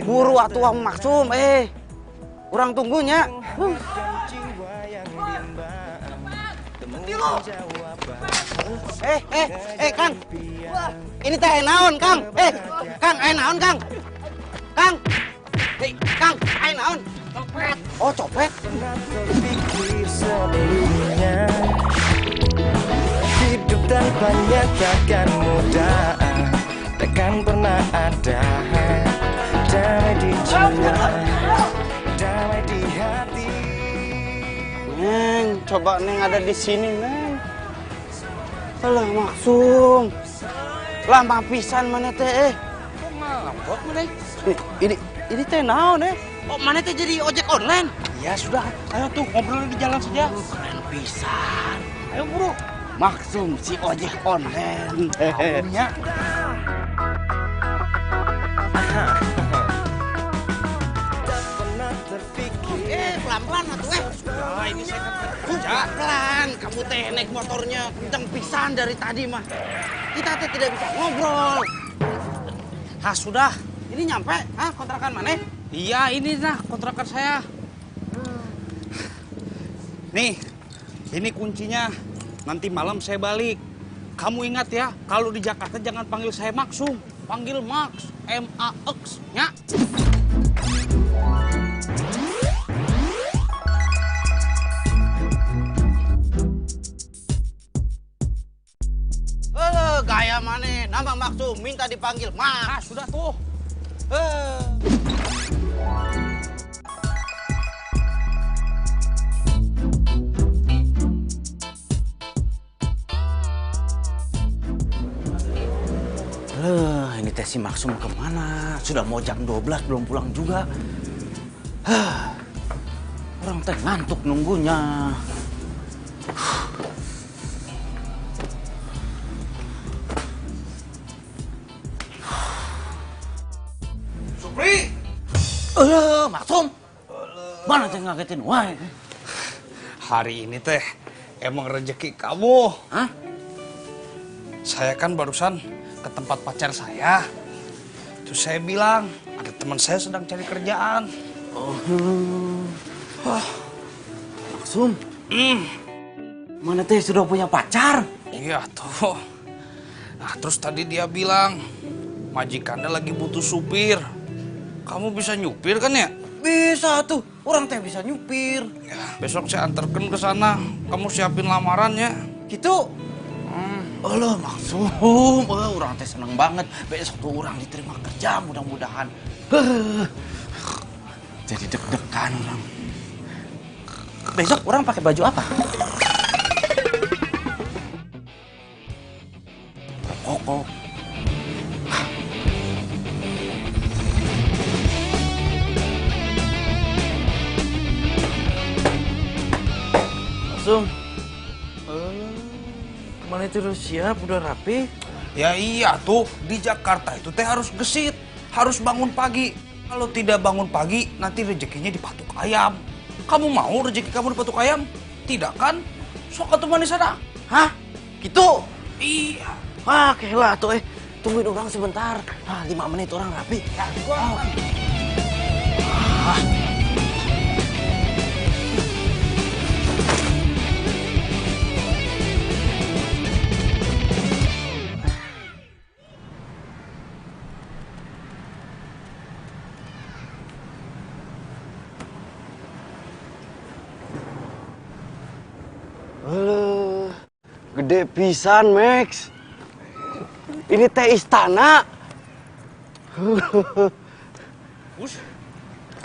buru atuh Maksum, urang tunggunya. Kang. Ini teh naon, Kang? Kang, naon, Kang? Kang. Kang, naon? Copet. Oh, copet. Terpikir sebelumnya hidup tanpanya takkan mudah, takkan pernah ada damai di jiwa, damai di hati. Neng, coba Neng ada di sini, Neng. Alah, Maksum. Lama pisan mana teh, Kok ngambek mana? Ini teh naon, Oh, mana teh jadi ojek online? Ya sudah, ayo tuh ngobrol di jalan saja. Keren pisan. Ayo buru. Maksum si ojek online. Ya. Tak pernah terpikir. Pelan-pelan atuh, Nah, ini saya kan kerja. Pelan, kamu teh naik motornya kenceng pisan dari tadi mah. Kita teh tidak bisa ngobrol. Ah, sudah. Ini nyampe, kontrakan mana? Iya, ini nah kontrakan saya. Nih, ini kuncinya. Nanti malam saya balik. Kamu ingat ya, kalau di Jakarta jangan panggil saya Maksum. Panggil Max, M-A-X, ya. Gaya mana? Nama Maksum, minta dipanggil Max. Ah, sudah tuh. Ini teh si Maksum kemana? Sudah mau jam 12 belum pulang juga. Orang teh ngantuk nunggunya. Supri! Maksum. Mana teh ngagetin wae? Hari ini teh emang rezeki kamu. Hah? Saya kan barusan ke tempat pacar saya. Terus saya bilang, ada teman saya sedang cari kerjaan. Maksum. Mana teh sudah punya pacar? Iya tuh. Nah terus tadi dia bilang, majikannya lagi butuh supir. Kamu bisa nyupir kan ya? Bisa tuh, orang teh bisa nyupir. Ya, besok saya anterkan ke sana. Kamu siapin lamarannya. Gitu. Alah Maksum, orang teh seneng banget. Besok tuh orang diterima kerja mudah-mudahan. Jadi deg-degan orang. Besok orang pakai baju apa? Koko. Maksum. Mana itu udah siap, udah rapi? Ya iya tuh, di Jakarta itu teh harus gesit. Harus bangun pagi. Kalau tidak bangun pagi, nanti rezekinya dipatuk ayam. Kamu mau rezeki kamu dipatuk ayam? Tidak kan? Sok atuh manis ada. Hah? Gitu? Iya. Ah, kela tuh tungguin orang sebentar. 5 menit orang rapi. Ya, gua. Gede pisan, Max. Ini teh istana. Us,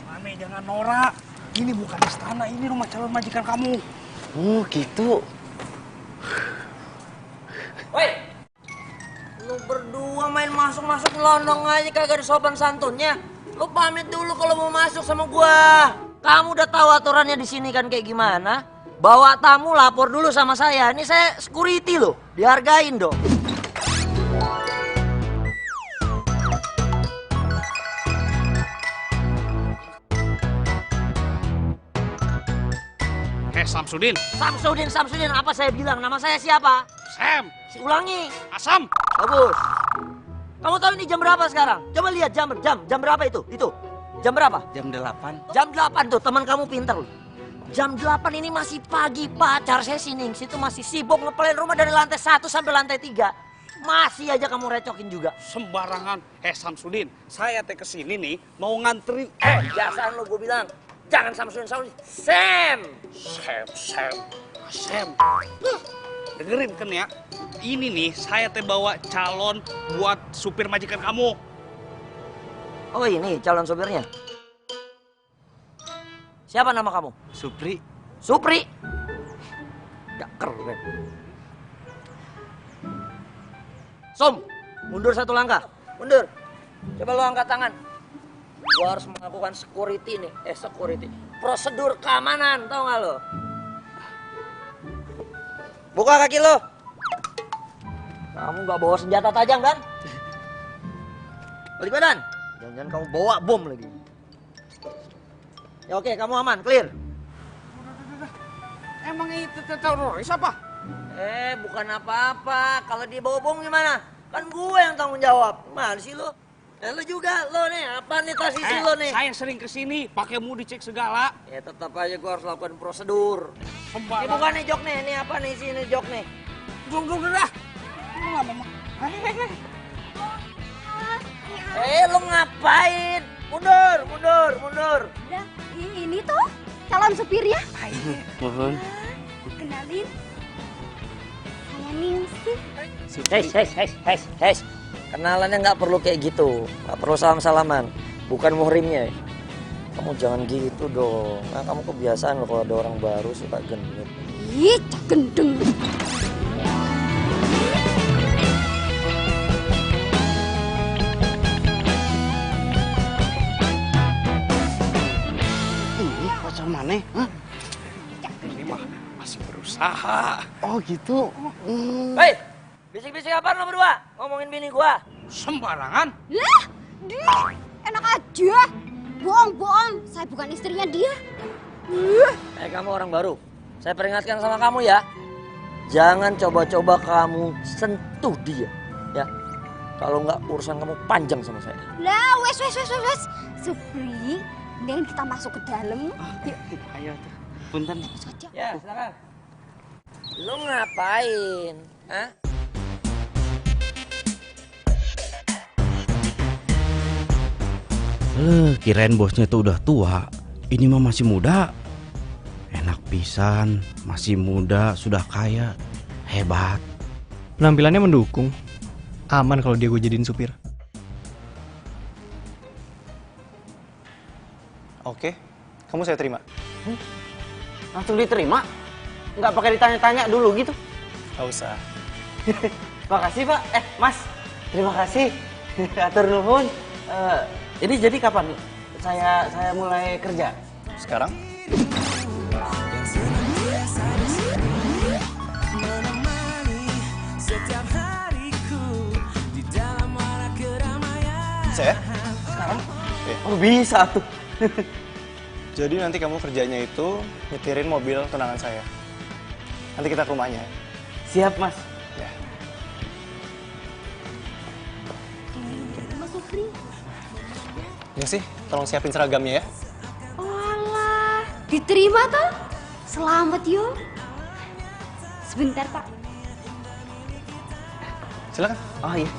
Mame jangan norak. Ini bukan istana, ini rumah calon majikan kamu. Oh, gitu. Woi, lu berdua main masuk-masuk londong aja kagak ada sopan santunnya. Lu pamit dulu kalau mau masuk sama gua. Kamu udah tahu aturannya di sini kan kayak gimana? Bawa tamu lapor dulu sama saya. Ini saya security loh, dihargain dong. Samsudin. Samsudin, apa saya bilang? Nama saya siapa? Sam. Si ulangi. Asam. Bagus. Kamu tahu ini jam berapa sekarang? Coba lihat jam berapa itu? Itu. Jam berapa? Jam 8. Jam 8 tuh, teman kamu pintar loh. Jam 8 ini masih pagi, pacar saya si Ningsi itu masih sibuk ngepelin rumah dari lantai 1 sampai lantai 3. Masih aja kamu recokin juga. Sembarangan. Samsudin, saya teh kesini nih mau nganterin. Biasaan lo gue bilang, jangan Samsudin, Sam. Sam. Dengerin kan ya. Ini nih saya teh bawa calon buat supir majikan kamu. Oh ini calon supirnya. Siapa nama kamu? Supri. Supri. Gak keren. Som, mundur 1 langkah. Mundur. Coba lo angkat tangan. Gua harus melakukan security nih. Security. Prosedur keamanan, tau gak lo? Buka kaki lo. Kamu gak bawa senjata tajam kan? Balik badan. Jangan-jangan kamu bawa bom lagi. Ya oke, kamu aman, clear. Emang itu teroris apa? Bukan apa-apa. Kalau dia bawa bom gimana? Kan gue yang tanggung jawab. Gimana sih lo? Lo juga, lo nih. Apa nih posisi lo nih? Saya sering kesini, pakai mu dicek segala. Ya tetap aja gue harus lakukan prosedur. Ini bukan nih jok nih. Ini apa nih sini jok nih? Duduk dah. Lo ngapain? Mundur. Udah, ini tuh calon supirnya. Mohon. Kenalin. Saya Ningsi. Hes. Kenalannya nggak perlu kayak gitu. Nggak perlu salam-salaman. Bukan muhrimnya. Kamu jangan gitu dong. Nah, kamu kebiasaan loh kalau ada orang baru suka genit. Ih, cak gendeng. Ini pacar mana? Hah? Ini mah masih berusaha. Oh gitu. Hei, bisik-bisik apaan lo berdua? Ngomongin bini gua. Sembarangan. Lah, dia enak aja. Bohong. Saya bukan istrinya dia. Kamu orang baru. Saya peringatkan sama kamu ya. Jangan coba-coba kamu sentuh dia. Ya. Kalau nggak urusan kamu panjang sama saya. Lah, wes. Supri, mendingan kita masuk ke dalam. Yuk. Ayo tuh. Punten. Saja. Ya, silakan. Lu ngapain? Hah? Kirain bosnya tuh udah tua. Ini mah masih muda. Enak pisan, masih muda, sudah kaya. Hebat. Penampilannya mendukung. Aman kalau dia gue jadiin supir. Oke, kamu saya terima. Langsung diterima? Nggak pakai ditanya-tanya dulu gitu? Gak usah. Makasih Pak. Mas. Terima kasih. Atur nuhun. Ini jadi kapan saya mulai kerja? Sekarang? Saya? Sekarang? Iya. Oh bisa tuh. Jadi nanti kamu kerjanya itu nyetirin mobil tunangan saya. Nanti kita ke rumahnya. Siap Mas. Ya. Mas Supri. Ini sih, tolong siapin seragamnya ya. Walah, diterima toh? Selamat yo. Sebentar Pak. Silakan. Oh iya.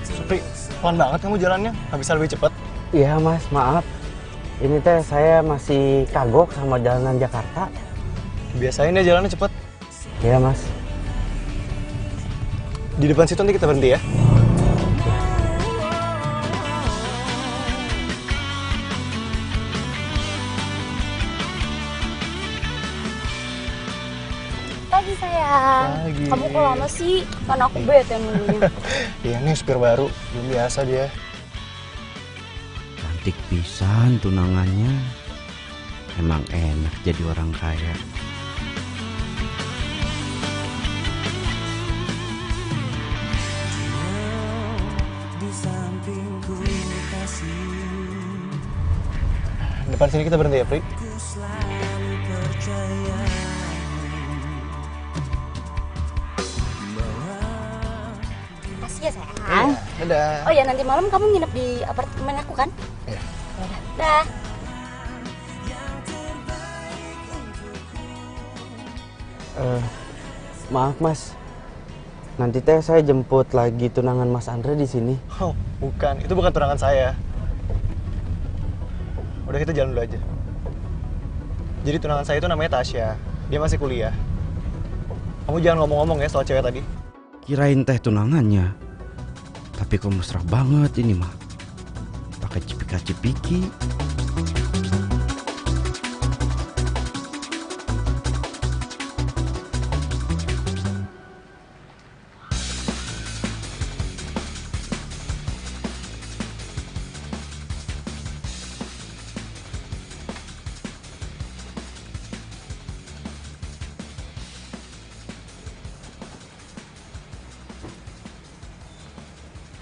Supri, pelan banget kamu jalannya. Nggak bisa lebih cepat. Iya Mas, maaf. Ini teh saya masih kagok sama jalanan Jakarta. Biasain ya jalannya cepet. Iya Mas. Di depan situ nanti kita berhenti ya. Pagi sayang. Pagi. Kamu kok lama sih? Kan aku bete nunggunya. Iya nih supir baru, belum biasa dia. Cantik pisan tunangannya. Emang enak jadi orang kaya. Depan sini kita berhenti ya, Pri. Makasih ya sayang. Dadah. Oh ya, nanti malam kamu nginep di apartemen aku kan? Iya. Yaudah. Dah. Maaf Mas, nanti teh saya jemput lagi tunangan Mas Andre di sini. Oh, bukan. Itu bukan tunangan saya. Udah kita jalan dulu aja. Jadi tunangan saya itu namanya Tasya. Dia masih kuliah. Kamu jangan ngomong-ngomong ya soal cewek tadi. Kirain teh tunangannya, tapi kok mesra banget ini mah. Pakai cipika-cipiki.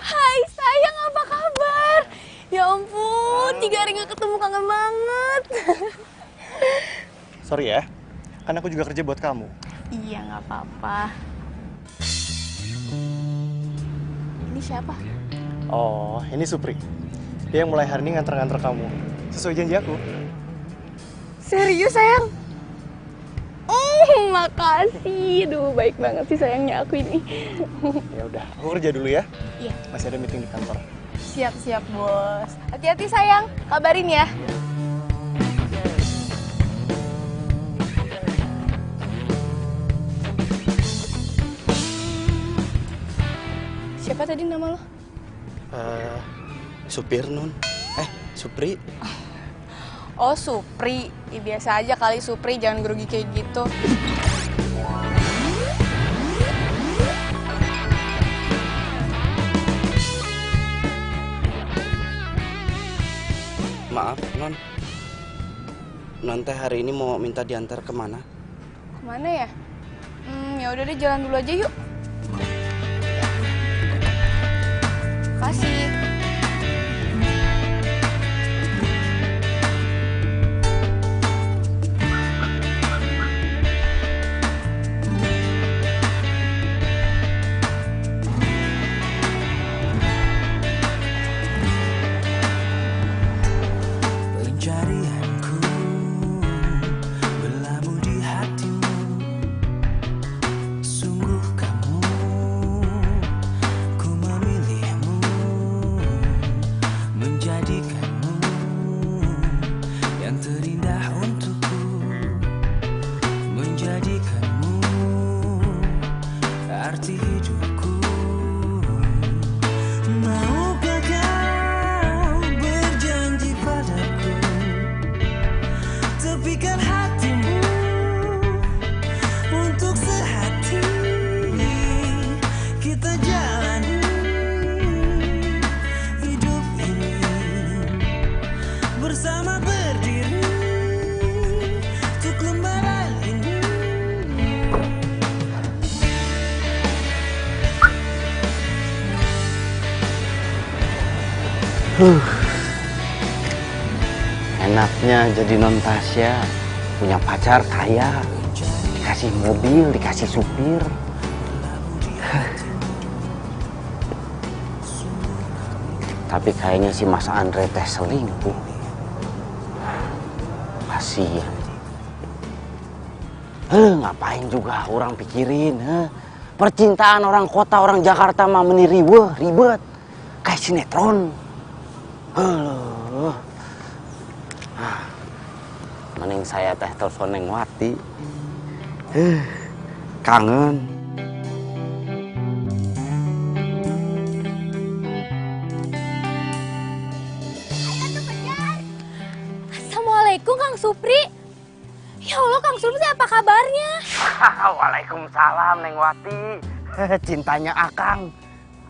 Hai sayang, apa kabar? Ya ampun, 3 hari gak ketemu, kangen banget. Sorry ya, kan aku juga kerja buat kamu. Iya gak apa-apa. Ini siapa? Oh, ini Supri. Dia yang mulai hari ini nganter-nganter kamu. Sesuai janji aku. Serius sayang? Makasih. Duh, baik banget sih sayangnya aku ini. Ya udah, aku kerja dulu ya. Iya. Masih ada meeting di kantor. Siap-siap bos. Hati-hati sayang, kabarin ya. Siapa tadi nama lo? Supir Nun. Supri. Oh Supri, ya, biasa aja kali Supri, jangan grogi kayak gitu. Maaf Non. Non teh hari ini mau minta diantar kemana? Kemana ya? Ya udah deh, jalan dulu aja yuk. Kasih. Pencarianku berlabuh di hatimu. Sungguh kamu, ku memilihmu, menjadikanmu yang terindah untukku, menjadikanmu arti hidupku. Maukah kau berjanji padaku, tepikan hatimu untuk sehati, kita jalani hidup ini bersama, berdiri untuk lembaran ini. Enaknya jadi Non Tasya, punya pacar kaya, dikasih mobil, dikasih supir. Tapi kayaknya si Mas Andre teh selingkuh. Kasihan. Ngapain juga orang pikirin, percintaan orang kota, orang Jakarta mah meniriweh, ribet. Kayak sinetron. Mending saya teh telepon Neng Wati. Kangen. Assalamualaikum Kang Supri. Ya Allah Kang Supri, apa kabarnya? Waalaikumsalam Neng Wati. Cintanya Akang.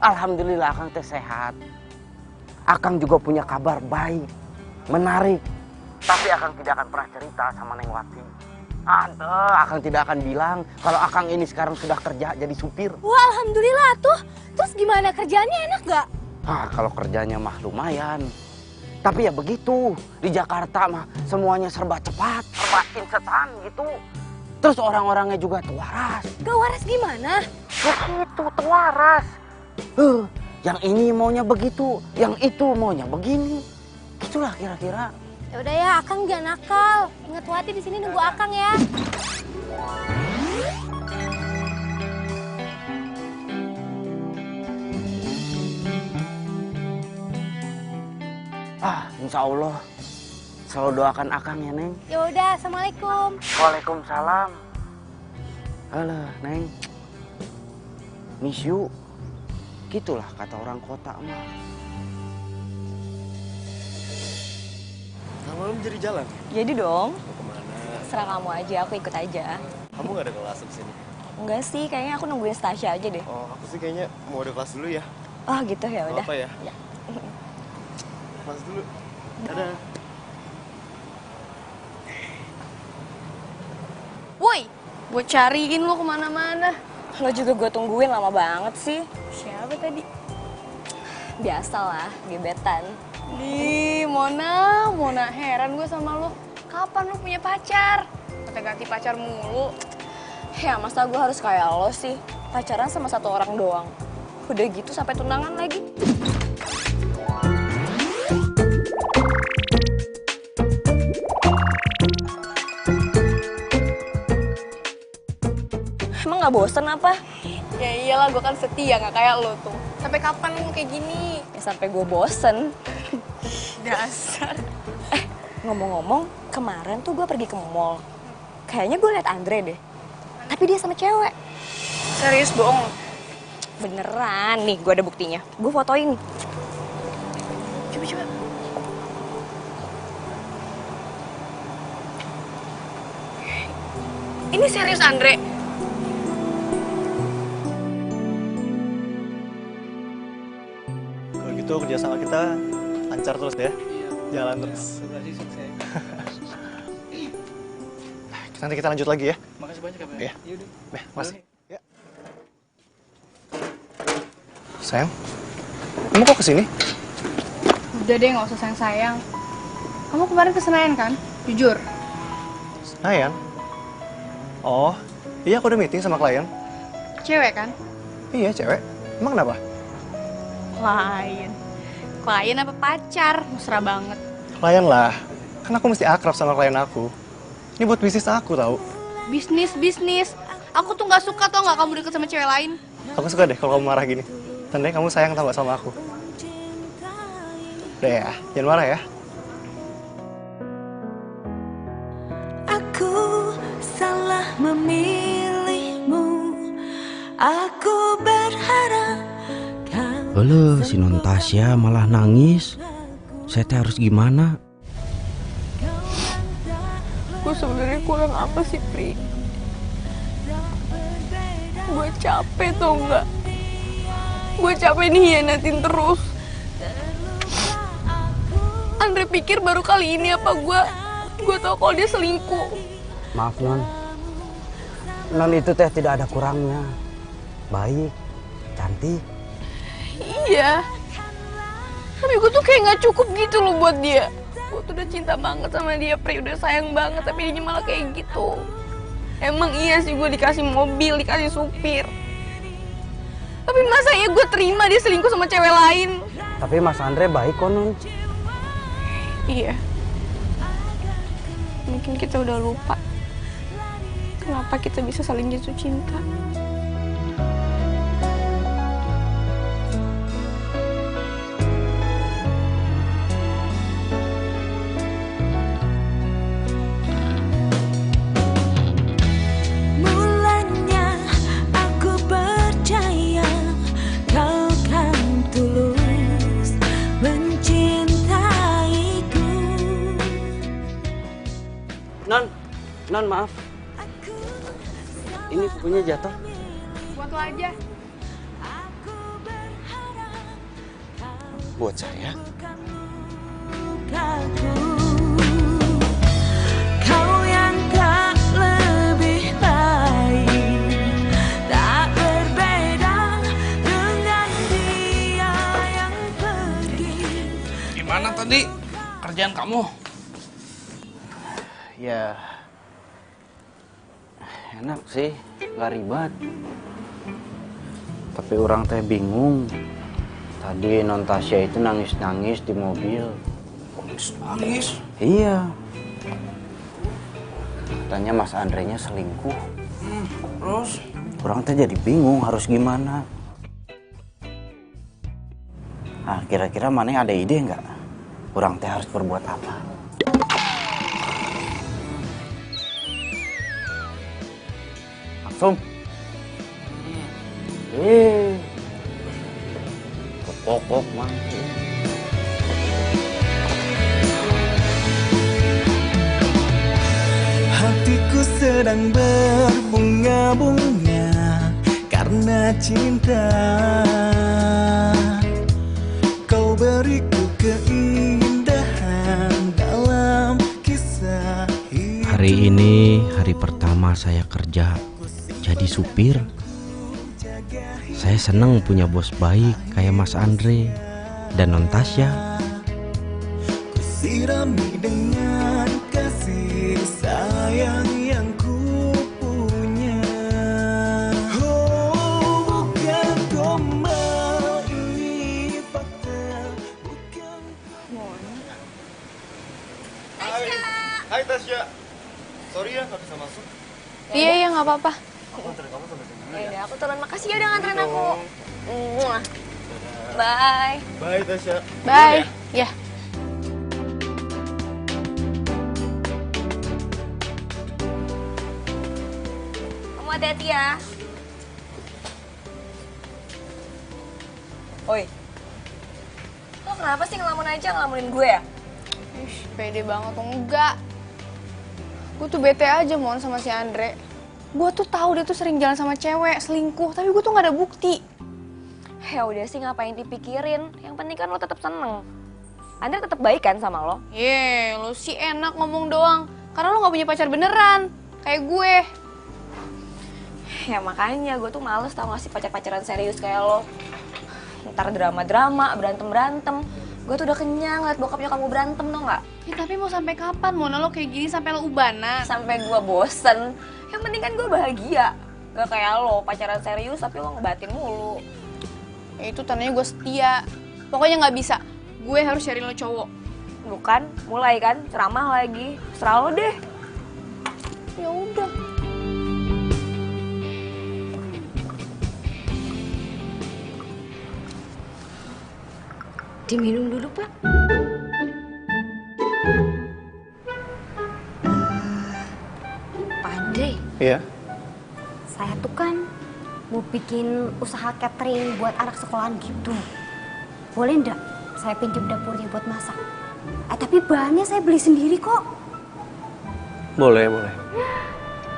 Alhamdulillah Akang teh sehat. Akang juga punya kabar baik, menarik. Tapi Akang tidak akan pernah cerita sama Neng Wati. Akang tidak akan bilang kalau Akang ini sekarang sudah kerja jadi supir. Wah alhamdulillah tuh. Terus gimana, kerjaannya enak gak? Kalau kerjanya mah lumayan. Tapi ya begitu, di Jakarta mah semuanya serba cepat, serba instan gitu. Terus orang-orangnya juga tuaras. Gak waras gimana? Begitu, tuaras. Yang ini maunya begitu, yang itu maunya begini. Itulah kira-kira. Ya udah ya, Akang jangan nakal. Ingat Wati di sini nunggu Akang ya. Insya Allah. Selalu doakan Akang ya, Neng. Ya udah, Assalamualaikum. Waalaikumsalam. Alah, Neng. Miss you. Gitulah kata orang kota mah. Malam jadi jalan? Jadi dong. Mau kemana? Serah kamu aja, aku ikut aja. Kamu gak ada kelas di sini? Enggak sih, kayaknya aku nungguin Stasya aja deh. Oh, aku sih kayaknya mau ada kelas dulu ya. Oh gitu ya udah. Apa ya? Ya. Kelas dulu. Dadah. Woi, gue cariin lo kemana-mana. Lo juga gue tungguin lama banget sih. Siapa tadi? Biasalah, gebetan. Di Mona heran gue sama lo. Kapan lo punya pacar? Ganti pacar mulu. Ya masa gue harus kayak lo sih? Pacaran sama satu orang doang. Udah gitu sampai tunangan lagi. Emang gak bosen apa? Ya iyalah, gue kan setia, gak kayak lo tuh. Sampai kapan lo kayak gini? Ya sampai gue bosen. Dasar. Ngomong-ngomong, kemarin tuh gue pergi ke mall. Kayaknya gue liat Andre deh. Tapi dia sama cewek. Serius bohong? Beneran, nih gue ada buktinya. Gue fotoin nih. Coba. Ini serius Andre? Kalau gitu kerjasama kita lancar terus ya. Jalan terus. Nanti kita lanjut lagi ya. Makasih banyak ya, Pak. Iya. Yaudah. Mas. Ya. Sayang, kamu kok kesini? Udah deh, gak usah sayang-sayang. Kamu kemarin ke Senayan kan? Jujur. Senayan? Oh, iya aku udah meeting sama klien. Cewek kan? Iya, cewek. Emang kenapa? Klien apa pacar? Mesra banget. Klien lah. Kan aku mesti akrab sama klien aku. Ini buat bisnis aku tahu. Bisnis. Aku tuh gak suka tau gak kamu deket sama cewek lain. Aku suka deh kalau kamu marah gini. Tandanya kamu sayang tau gak sama aku. Udah ya, jangan marah ya. Aku salah memilihmu. Aku berharap kau Halo, si Non Tasya malah nangis. Saya teh harus gimana? Gue sebenarnya kurang apa sih, Pri? Gue capek tau nggak? Gue capek dihianatin terus. Andre pikir baru kali ini apa gue tau kalau dia selingkuh. Maaf Non. Non itu teh tidak ada kurangnya. Baik, cantik. Iya. Tapi gue tuh kayak nggak cukup gitu loh buat dia. Gue tuh udah cinta banget sama dia, Pri. Udah sayang banget, tapi dia malah kayak gitu. Emang iya sih gue dikasih mobil, dikasih supir. Tapi masa ya gue terima dia selingkuh sama cewek lain? Tapi Mas Andre baik kok Non. Iya. Mungkin kita udah lupa. Kenapa kita bisa saling jatuh cinta? mulanya aku percaya kau kan tulus mencintaiku. Non maaf. Ini bukunya jatuh. Buat lo aja. Buat saya. Kau yang tak lebih baik, tak berbeda dengan dia yang pergi. Gimana tadi kerjaan kamu? Ya, enak sih, nggak ribet. Tapi orang teh bingung. Tadi non Tasya itu nangis-nangis di mobil. Nangis? Iya. Katanya Mas Andre-nya selingkuh. Terus? Orang teh jadi bingung harus gimana. Nah, kira-kira mana ada ide nggak? Orang teh harus berbuat apa? Langsung. Pokok mah. Hatiku sedang berbunga-bunga karena cinta. Kau beriku keindahan dalam kisah hidup. Hari ini hari pertama saya kerja jadi supir. Saya senang punya bos baik kayak Mas Andre dan non Tasya. Sirami dengan kasih sayang yang ku punya. Oh, bukan gombal ini fakta, bukan. Hai Tasya. Sorry ya nggak bisa masuk. Iya, nggak apa-apa. Aku anterin kamu sampai sini. Ya udah, aku turun. Makasih ya udah nganterin aku. Muah. Bye. Bye Tasya. Bye. Ya. Kamu hati-hati ya. Oi. Lo kenapa sih ngelamun aja ngelamunin gue ya? Ih, pede banget tuh. Enggak. Gue tuh bete aja mon sama si Andre. Gue tuh tahu dia tuh sering jalan sama cewek, selingkuh, tapi gue tuh nggak ada bukti. Ya udah sih, ngapain dipikirin? Yang penting kan lo tetap seneng. Andre tetap baik kan sama lo? Lo sih enak ngomong doang. Karena lo nggak punya pacar beneran, kayak gue. Ya makanya gue tuh males tau gak sih pacar-pacaran serius kayak lo. Ntar drama-drama, berantem-berantem. Gue tuh udah kenyang liat bokapnya kamu berantem tau gak? Ya tapi mau sampai kapan Mona lo kayak gini sampai lo ubanan? Sampai gue bosen. Yang penting kan gue bahagia. Gak kayak lo pacaran serius tapi lo ngebatin mulu. Ya itu tandanya gue setia. Pokoknya nggak bisa. Gue harus cari lo cowok. Bukan, mulai kan ceramah lagi. Serah lo deh. Ya udah. Diminum dulu, Pak. Pak Andre, Iya. saya tuh kan mau bikin usaha catering buat anak sekolahan gitu. Boleh ndak saya pinjam dapurnya buat masak? Tapi bahannya saya beli sendiri kok. Boleh, boleh.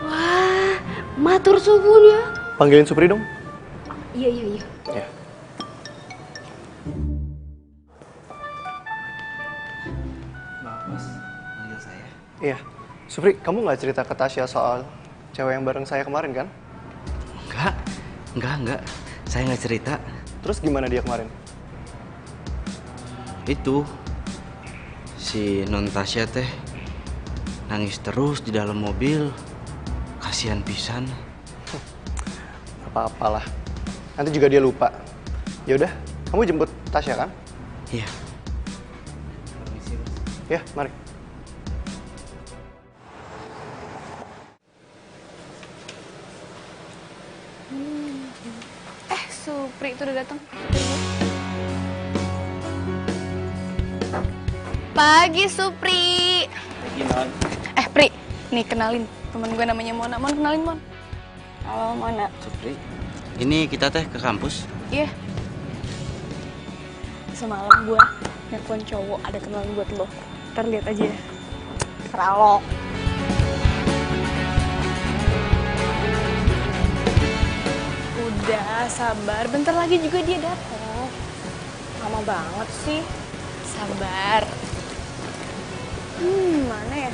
Wah, matur suwun ya. Panggilin Supri dong. Iya, iya, iya. Ya. Iya, Supri, kamu nggak cerita ke Tasya soal cewek yang bareng saya kemarin kan? Enggak. Saya nggak cerita. Terus gimana dia kemarin? Itu si non Tasya teh nangis terus di dalam mobil. Kasihan pisan. Apa-apalah. Nanti juga dia lupa. Ya udah, kamu jemput Tasya kan? Iya. Ya, mari. Supri itu udah datang. Pagi Supri. Pagi non. Pri, nih kenalin temen gue namanya Mona. Mon, kenalin Mon. Halo Mona. Supri. Ini kita teh ke kampus. Iya. Semalam gue nelfon cowok ada kenalan buat lo. Ntar lihat aja ya. Serah lo. Udah, sabar. Bentar lagi juga dia datang. Lama banget sih. Sabar. Mana ya?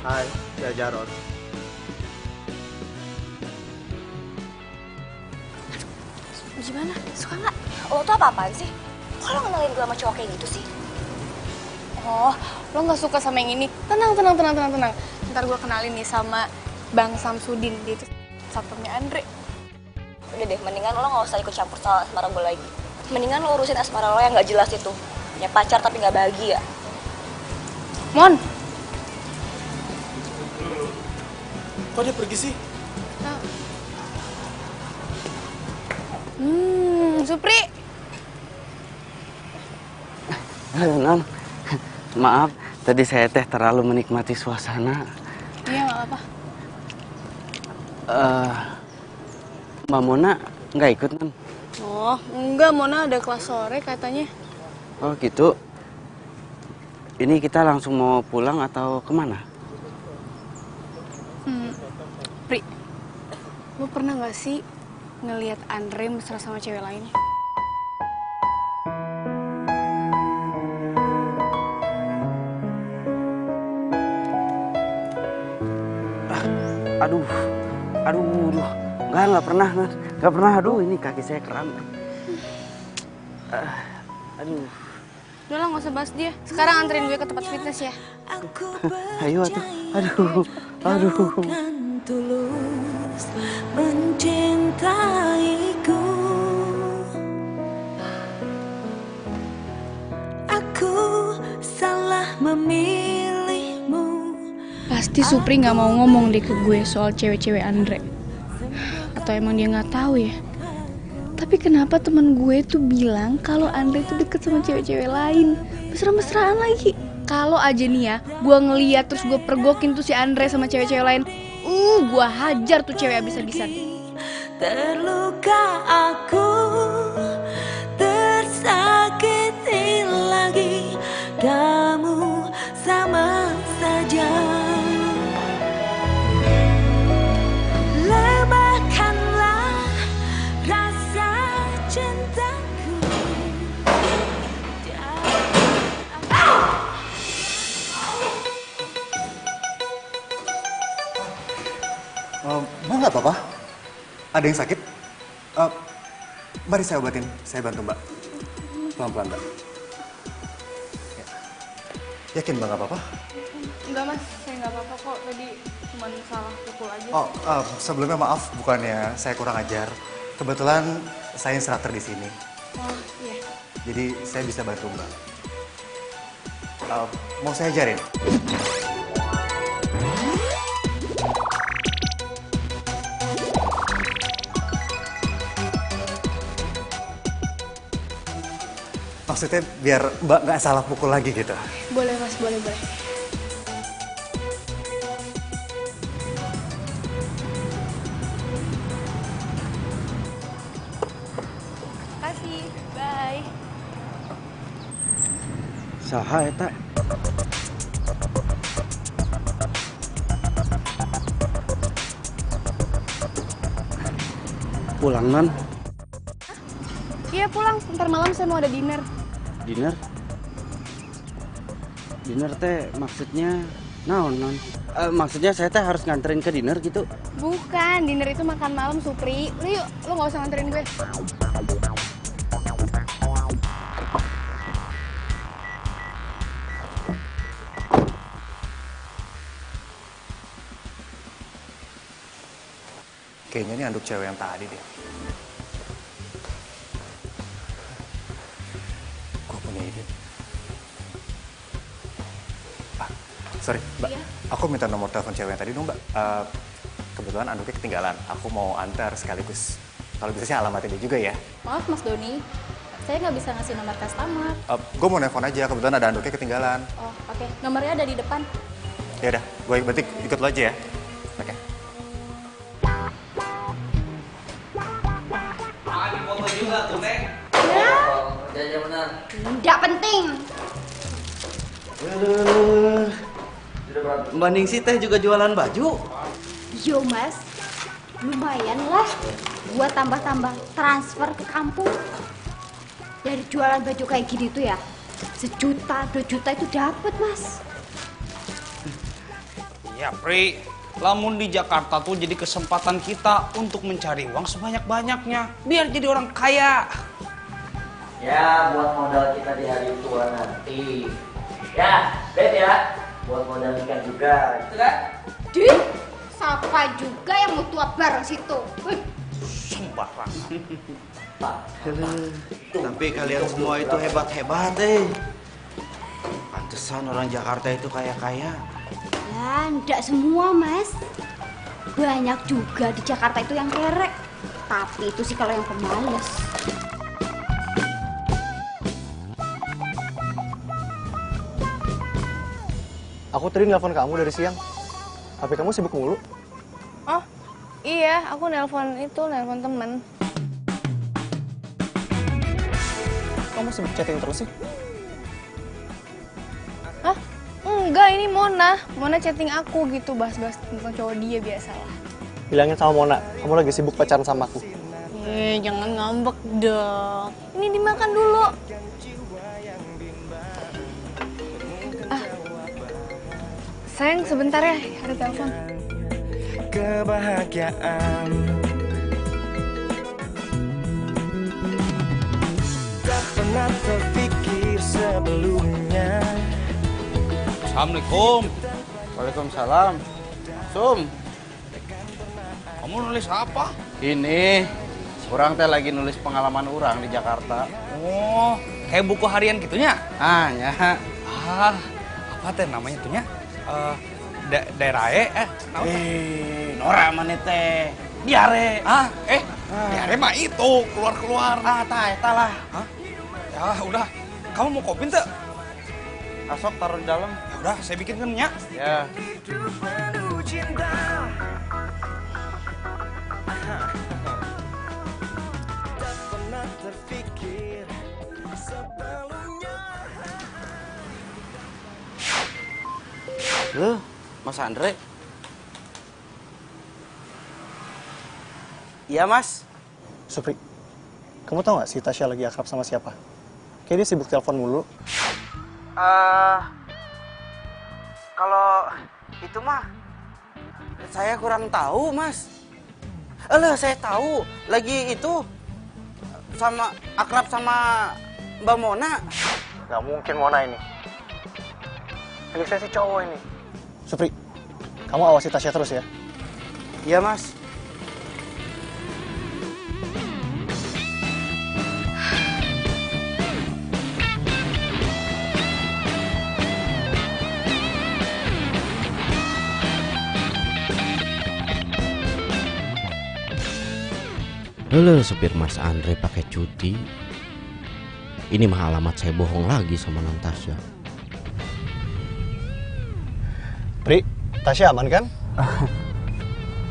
Hai, saya Jarod. Gimana? Suka nggak? Lo tuh apa-apaan sih? Kok lo kenalin gue sama cowok kayak gitu sih? Oh, lo nggak suka sama yang ini? Tenang. Ntar gue kenalin nih sama Bang Samsudin, dia itu satpamnya Andre. Udah deh, mendingan lo nggak usah ikut campur soal asmara gue lagi. Mendingan lo urusin asmara lo yang nggak jelas itu. Punya pacar tapi nggak bahagia. Mon. Kok dia pergi sih? Supri. Halo, Non. Maaf, tadi saya teh terlalu menikmati suasana. Iya, nggak apa-apa. Mbak Mona nggak ikut, Non? Oh, enggak, Mona ada kelas sore katanya. Oh, gitu. Ini kita langsung mau pulang atau kemana? Pri, lo pernah nggak sih ngelihat Andre mesra sama cewek lain? Aduh, nggak pernah, nggak pernah. Aduh, ini kaki saya kram. Aduh. Udah lah, nggak usah bahas dia. Sekarang anterin gue ke tempat fitness ya. Ayo atuh. Aduh. Tulus mencintaiku. Aku salah memilihmu. Pasti Supri nggak mau ngomong deh ke gue soal cewek-cewek Andre. Atau emang dia nggak tahu ya? Tapi kenapa teman gue tuh bilang kalau Andre tuh deket sama cewek-cewek lain, mesra-mesraan lagi. Kalau aja nih ya, gue ngeliat terus gue pergokin tuh si Andre sama cewek-cewek lain, gue hajar tuh cewek abis-abisan. Terluka aku, tersakiti lagi, kamu sama saja. Lebahkanlah rasa cintaku. Mbak nggak apa-apa? Ada yang sakit? Mari saya obatin, saya bantu Mbak. Pelan-pelan Mbak. Ya. Yakin Mbak nggak apa-apa? Enggak mas, saya nggak apa-apa kok. Tadi cuma salah pukul aja. Oh, sebelumnya maaf, bukannya saya kurang ajar. Kebetulan saya instruktur di sini. Oh iya. Jadi saya bisa bantu Mbak. Mau saya ajarin? Maksudnya biar Mbak nggak salah pukul lagi gitu. Boleh mas, boleh. Kasih, bye. Saha eta? Pulang, Non? Iya pulang, ntar malam saya mau ada dinner. Dinner? Dinner teh maksudnya naon, Non? Maksudnya saya teh harus nganterin ke dinner gitu? Bukan, dinner itu makan malam, Supri. Udah yuk, lo gak usah nganterin gue. Kayaknya ini anduk cewek yang tadi deh. Gue punya ide. Sorry, Mbak. Iya? Aku minta nomor telepon cewek yang tadi dong, Mbak. Kebetulan anduknya ketinggalan. Aku mau antar sekaligus. Kalau bisa sih alamatnya dia juga ya. Maaf Mas Doni, saya nggak bisa ngasih nomor customer. Gue mau nelfon aja, kebetulan ada anduknya ketinggalan. Oh oke, nomornya ada di depan. Ya udah, gue berarti ikut lo aja ya. Oke. Foto juga tuh, Neng. Kerjanya benar. Nggak penting. Mbak Ningsi teh juga jualan baju? Yo mas, lumayan lah buat tambah-tambah transfer ke kampung. Dari jualan baju kayak gini tuh ya, 1 juta, 2 juta itu dapat mas. Ya, Pri. Lamun di Jakarta tuh jadi kesempatan kita untuk mencari uang sebanyak-banyaknya. Biar jadi orang kaya. Ya, buat modal kita di hari tua nanti. Ya, bet ya. Buat modal nikah juga, gitu kan? Dih, siapa juga yang mau tua bareng situ? Sembarangan. Tapi kalian semua itu hebat-hebat Pantesan orang Jakarta itu kaya-kaya. Ya, enggak semua, Mas. Banyak juga di Jakarta itu yang kerek. Tapi itu sih kalau yang pemalas. Aku tadi nelpon kamu dari siang. HP kamu sibuk mulu. Oh, iya, aku nelpon temen. Kamu sibuk chatting terus sih? Hah? Enggak, ini Mona. Mona chatting aku gitu, bahas-bahas tentang cowok dia biasalah. Bilangin sama Mona, kamu lagi sibuk pacaran sama aku. Jangan ngambek dong. Ini dimakan dulu. Sayang, sebentar ya, ada telepon. Kebahagiaan tak pernah terpikir sebelumnya. Assalamualaikum. Waalaikumsalam. Sum, Kamu nulis apa? ini orang teh lagi nulis pengalaman orang di Jakarta. Oh, kayak buku harian gitunya? Ya. Apa teh namanya tuhnya? Daerah Nora mana teh? Diare. diare mah itu keluar. Eta lah. Hah? Ya udah, kamu mau kopi tuh? Asok taruh di dalam. Ya udah, saya bikinkan ya. Ya. Loh, Mas Andre? Iya, Mas. Supri, kamu tau gak si Tasya lagi akrab sama siapa? Kayaknya dia sibuk telepon mulu. Kalau itu mah saya kurang tahu, Mas. Alah, saya tahu. Lagi itu sama akrab sama Mbak Mona. Gak mungkin Mona ini. Lagi saya si cowok ini. Supri, kamu awasi Tasya terus ya. Iya, Mas. Halo, supir Mas Andre pakai cuti. Ini mah alamat saya bohong lagi sama Natasha. Pri, Tasya aman kan?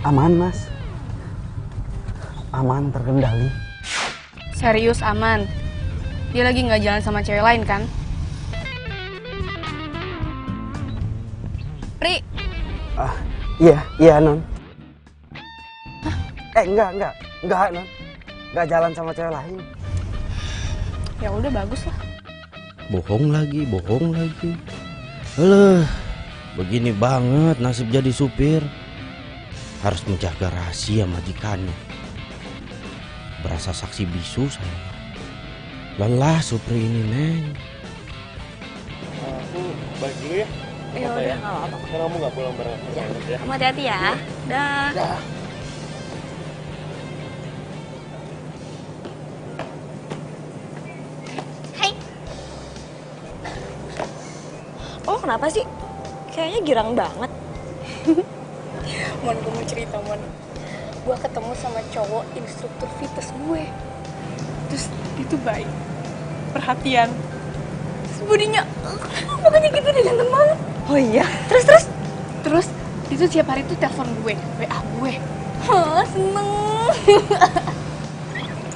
Aman, Mas. Aman, terkendali. Serius aman? Dia lagi nggak jalan sama cewek lain kan? Pri, Iya, Non. Enggak, Non. Enggak jalan sama cewek lain. ya udah bagus lah. Bohong lagi. Alah, begini banget nasib jadi supir. Harus menjaga rahasia majikannya. Berasa saksi bisu saya. Lelah supir ini, Neng. Aku balik dulu ya. Ya udah, nggak apa-apa. Karena kamu nggak pulang bareng aku. Ya, kamu hati-hati ya. Dah. Hai. Oh, kenapa sih? Kayaknya girang banget. Mon, gue mau cerita, Mon. Gue ketemu sama cowok instruktur fitness gue. Terus dia tuh baik, perhatian. Terus bodinya, pokoknya gitu deh, ganteng banget. Oh iya? Terus dia tuh tiap hari tuh telepon gue, WA gue. Seneng.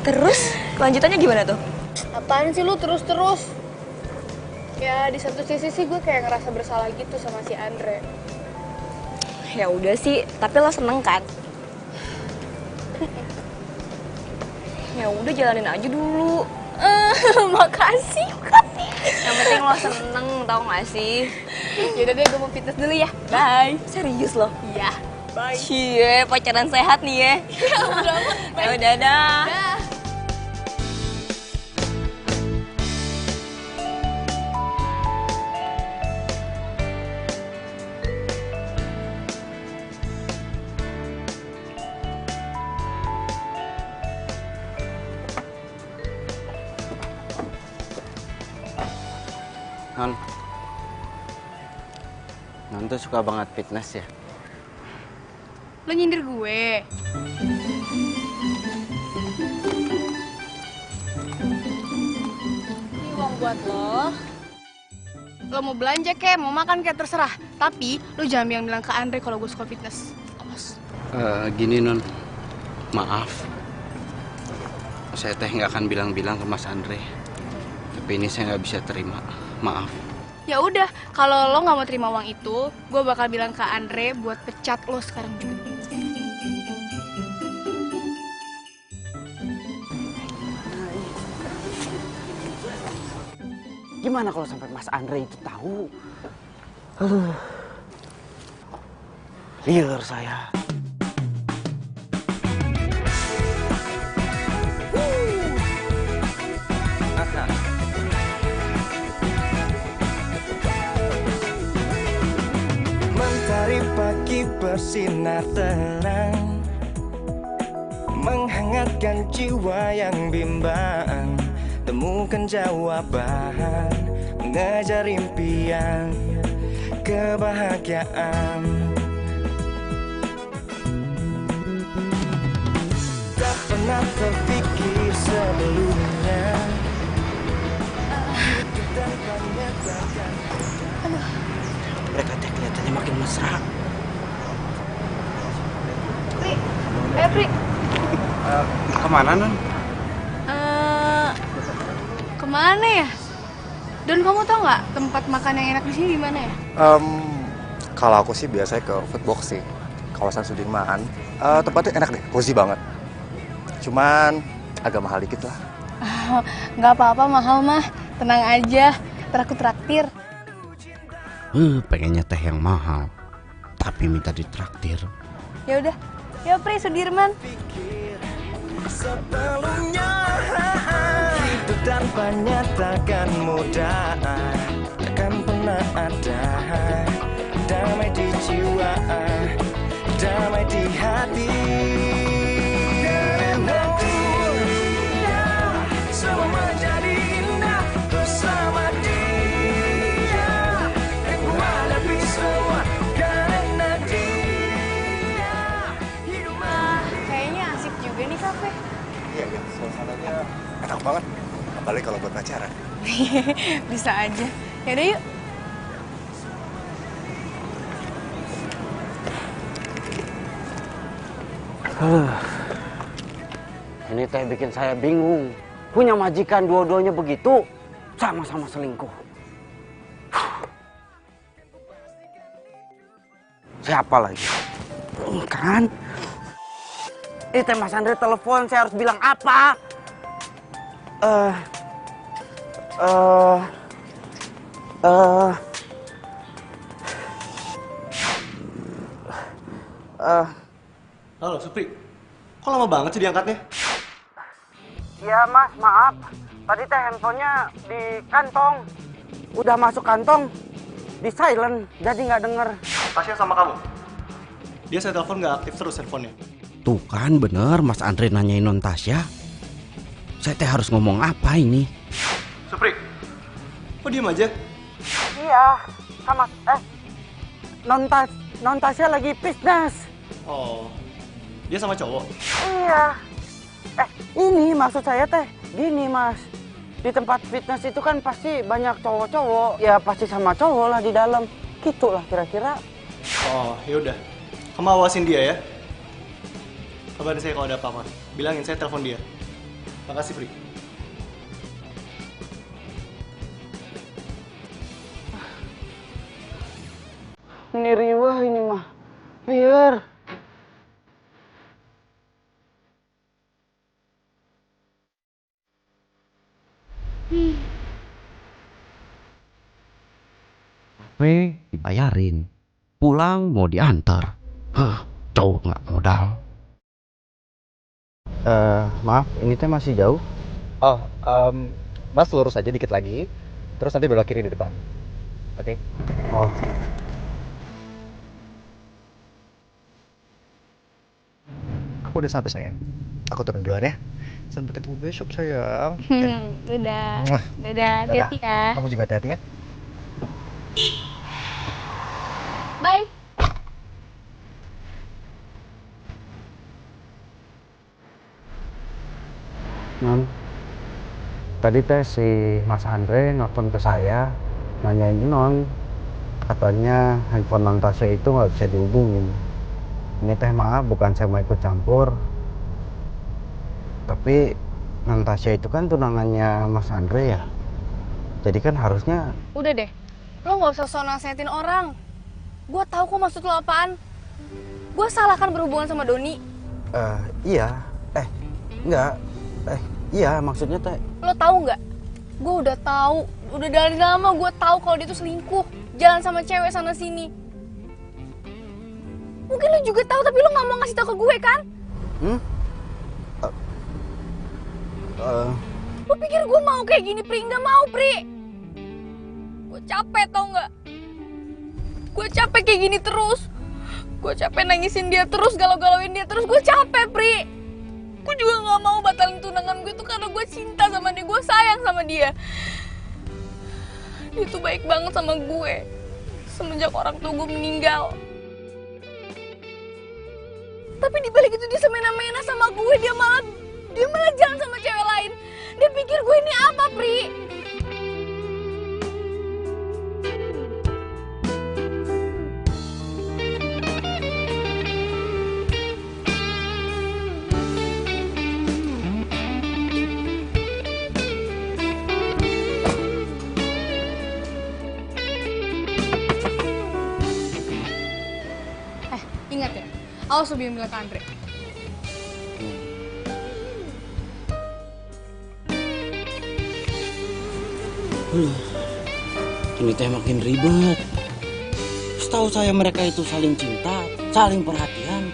Terus, kelanjutannya gimana tuh? Apaan sih lu terus-terus? Ya di satu sisi sih gue kayak ngerasa bersalah gitu sama si Andre. Ya udah sih, tapi lo seneng kan? Ya udah jalanin aja dulu. Makasih. Yang penting lo seneng, tau gak sih? Yaudah deh, gue mau fitness dulu ya. Bye. Serius lo? Iya. Bye. Cie, pacaran sehat nih ya. Ya udah dah. Non tuh suka banget fitness ya. Lo nyindir gue. Ini uang buat lo. Lo mau belanja kek, mau makan kek, terserah. Tapi lo jangan bilang ke Andre kalau gue suka fitness. Awas. Gini Non, maaf. Saya teh nggak akan bilang-bilang ke Mas Andre. Tapi ini saya nggak bisa terima. Maaf. Ya udah, kalau lo nggak mau terima uang itu, gue bakal bilang ke Andre buat pecat lo sekarang juga. Gimana kalau sampai Mas Andre itu tahu? Liar saya. Mentari pagi bersinar terang, menghangatkan jiwa yang bimbang. Temukan jawaban, mengejar impian, kebahagiaan. Tak pernah terpikir sebelumnya. Mereka teh kelihatannya makin mesra. Pri. Kemana Non? Kemana ya? Dan kamu tau nggak tempat makan yang enak di sini di mana ya? Kalau aku sih biasanya ke Foodbox sih, kawasan Sudirman. Tempatnya enak deh, cozy banget. Cuman agak mahal dikit lah. Nggak apa-apa mahal mah, tenang aja. Ntar aku traktir. Pengennya teh yang mahal, tapi minta ditraktir. Ya udah, ya Pri Sudirman. Sebelumnya hidup tanpanya takkan mudah, takkan pernah ada damai di jiwa, damai di hati. Karena dia semua menjadi indah bersama dia, yang ku hadapi semua karena dia. Kayaknya asik juga nih kafe. Iya, suasananya enak banget. Apalagi kalau buat pacaran. Bisa aja. Yaudah yuk. Ini teh bikin saya bingung. Punya majikan dua-duanya begitu, sama-sama selingkuh. Siapa lagi? Kan? Ini teh Mas Andre telepon, saya harus bilang apa? Halo, Supri. Kok lama banget sih diangkatnya? Ya Mas, maaf. Tadi teh handphonenya di kantong. Udah masuk kantong, di silent, jadi nggak denger. Tasya sama kamu? Dia saya telepon nggak aktif terus handphonenya. Tuh kan bener Mas Andre nanyain Non Tasya. Saya teh harus ngomong apa ini? Supri, kok diem aja? Iya, sama Non Tasya lagi fitness. Oh, dia sama cowok? Iya. Ini maksud saya teh, gini Mas. Di tempat fitness itu kan pasti banyak cowok-cowok. Ya pasti sama cowok lah di dalam. Gitu lah kira-kira. Oh, yaudah. Kamu awasin dia ya. Kabarin saya kalau ada apa-apa. Bilangin saya telepon dia. Makasih, Pri. Ini riwah ini mah. Biar. Dibayarin. Pulang mau diantar. Cowok nggak modal. Maaf, ini teh masih jauh? Oh, Mas lurus aja dikit lagi. Terus nanti belok kiri di depan. Oke? Oh. Aku udah sampai sayang. Aku turun duluan ya. Sampai ketemu besok sayang. Dadah. Dadah, hati-hati ya. Kamu juga hati-hati ya. Tadi teh si Mas Andre nelfon ke saya, nanyain non, katanya handphone non Tasya itu nggak bisa dihubungin. Ini teh maaf, bukan saya mau ikut campur, tapi non Tasya itu kan tunangannya Mas Andre ya, jadi kan harusnya. Udah deh, lo nggak usah sok nasihatin orang. Gue tahu kok maksud lo apaan. Gue salah kan berhubungan sama Doni. Iya, enggak, iya maksudnya teh. Lo tahu nggak? Gue udah tahu, udah dari lama gue tahu kalau dia tuh selingkuh, jalan sama cewek sana sini. Mungkin lo juga tahu tapi lo nggak mau ngasih tahu ke gue kan? Lo pikir gue mau kayak gini, Pri? Nggak mau, Pri. Gue capek tau nggak? Gue capek kayak gini terus. Gue capek nangisin dia terus, galau-galauin dia terus. Gue capek, Pri. Gue juga nggak mau batalin tunangan gue tuh karena gue cinta sama dia, gue sayang sama dia. Dia tuh baik banget sama gue semenjak orang tua gue meninggal. Tapi dibalik itu dia semena-mena sama gue, dia malah jalan sama cewek lain. Dia pikir gue ini apa, Pri? Ingat ya, awas lo bilang ke Andre. Ini teh makin ribet. Setahu saya mereka itu saling cinta, saling perhatian.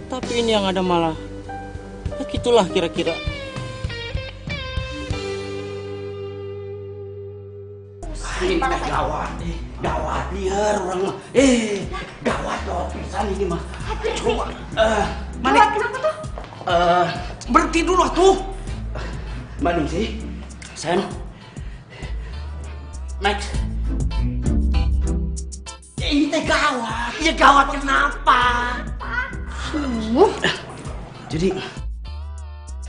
Tapi ini yang ada malah, ya gitulah kira-kira. Ini gawat nih. Gawat liar orang mah. Gawat loh pisan ini mah. Coba. Gawat kenapa tuh? Berhenti dulu tuh. Mana sih? Sen. Max. Ini teh gawat. Ya gawat kenapa? Jadi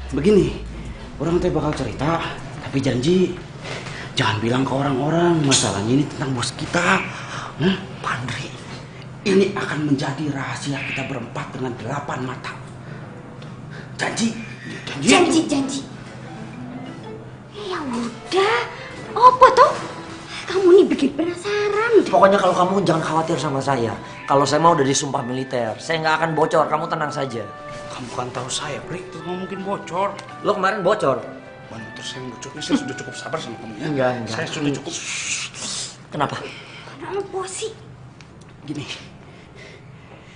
begini, orang teh bakal cerita, tapi janji jangan bilang ke orang-orang masalahnya ini tentang bos kita. Pandri, ini akan menjadi rahasia kita berempat dengan 8 mata. Janji. Janji. Ya udah, apa tuh? Kamu nih bikin penasaran. Pokoknya kalau kamu jangan khawatir sama saya. Kalau saya mau udah disumpah militer, saya nggak akan bocor. Kamu tenang saja. Kamu kan tahu saya, Pri, itu nggak mungkin bocor. Lo kemarin bocor. Terus saya sudah cukup sabar sama kamu ya. Enggak. Saya sudah cukup. Kenapa? Apa sih? Gini,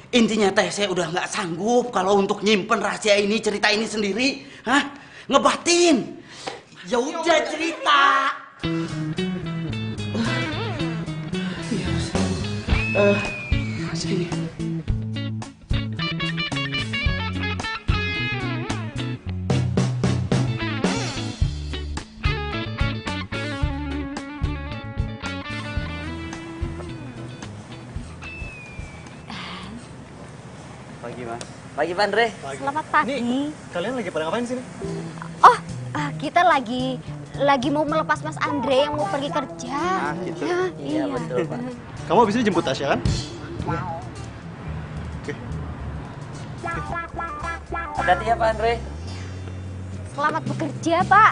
intinya teh saya udah nggak sanggup kalau untuk nyimpen rahasia ini, cerita ini sendiri. Ngebatin. Ya udah cerita. Sini. Pagi, Mas. Pagi, Pak Andre. Selamat pagi. Kalian lagi pada ngapain sini? Oh, kita lagi mau melepas Mas Andre yang mau pergi kerja. Gitu. Iya, betul, Pak. Kamu habis ini jemput Tasya kan? Oke. Hati-hati ya, Pak Andre. Selamat bekerja, Pak.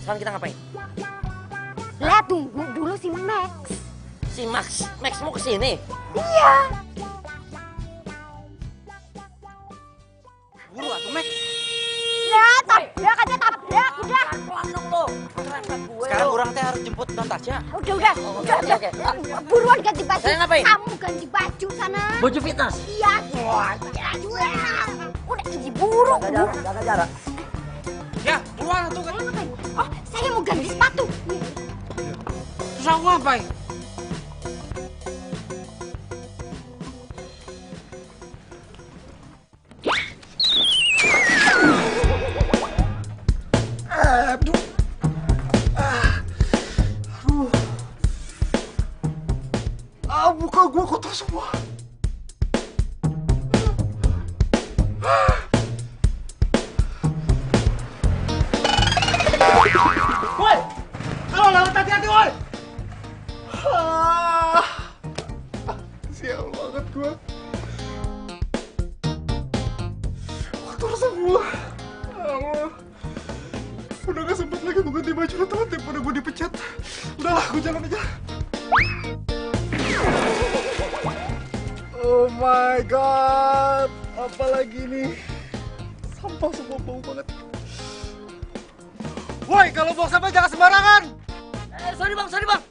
Sekarang kita ngapain? Lah, tunggu dulu si Max. Si Max mau kesini? Iya. Buru atuh, Max. Ya, tabrak aja, tabrak. Udah. Pelan dong lo. Kerempet gue. Sekarang orang teh harus jemput non Tasya. Udah. Oke. Buruan ganti baju. Saya ngapain? Kamu ganti baju sana. Baju fitness. Iya. Udah diburu. Jaga jarak. Ya, buruan tuh kan. Ngapain? Oh, saya mau ganti sepatu. Terus aku ngapain? Muka gue kotor semua. Woi! Kalau lewat hati-hati, woi! Sial banget gue. Kotor semua. Allah. Udah gak sempet lagi gue ganti baju telat daripada gue dipecat. Udahlah, gue jalan aja. Oh my god. Apalagi ini. Sampah semua bau banget. Woi, kalau buang sampah jangan sembarangan. Sorry bang.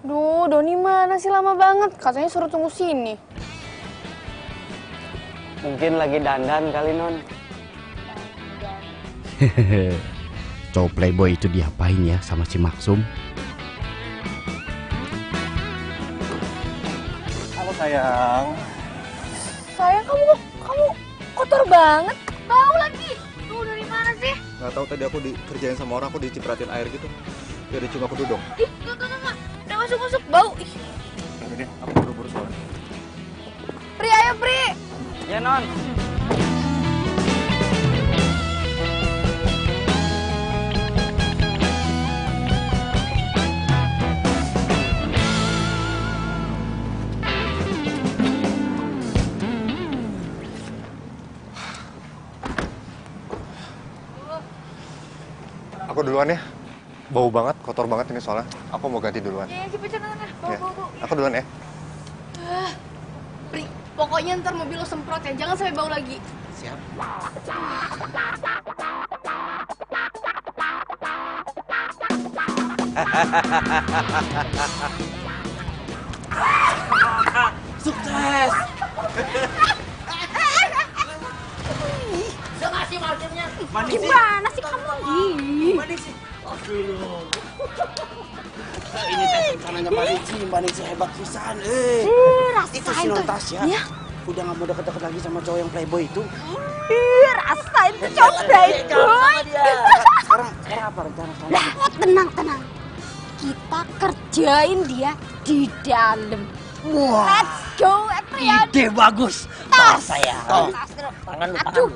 Duh, Doni mana sih lama banget? Katanya suruh tunggu sini. Mungkin lagi dandan kali, Non. Cowok playboy itu diapain ya sama si Maksum? Halo sayang. Sayang, kamu kotor banget. Bau lagi. Tuh, dari mana sih? Gak tahu tadi aku dikerjain sama orang, aku dicipratin air gitu. Dia dicium aku duduk. Ih, enggak. Udah masuk. Bau. Ih. Yaudah deh, aku buru-buru soalnya. Pri, ayo Pri. Ya, Non. Aku duluan ya. Bau banget, kotor banget ini soalnya. Aku mau ganti duluan. Iya, cepet sana. Ya. Bau. Aku duluan ya. Pri, pokoknya ntar mobil lo semprot ya. Jangan sampai bau lagi. Siap. Sukses! Udah ngasih markirnya. Gimana sih kamu? Mana sih? Ini teh rencananya Mbak Nici hebat pisan. Itu si Rasain Non tuh. Tasya. Ya. Udah gak mau deket-deket lagi sama cowok yang playboy itu. Rasain tuh cowok playboy. Sekarang apa rencana kamu? Tenang. Kita kerjain dia di dalam. Wah, Let's go, Etrian. ide bagus. Tas. Saya. Tangan lu.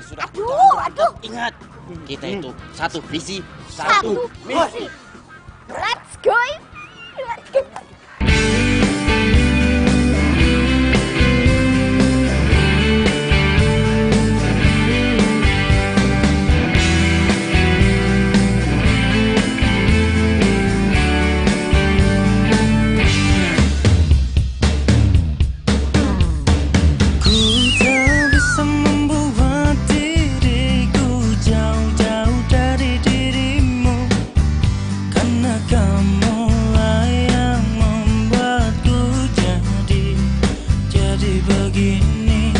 Sudah. Aduh. Ingat, kita itu satu visi, Satu misi. Let's go. Ku tak bisa membuat diriku jauh-jauh dari dirimu, karena kamulah yang membuatku jadi begini.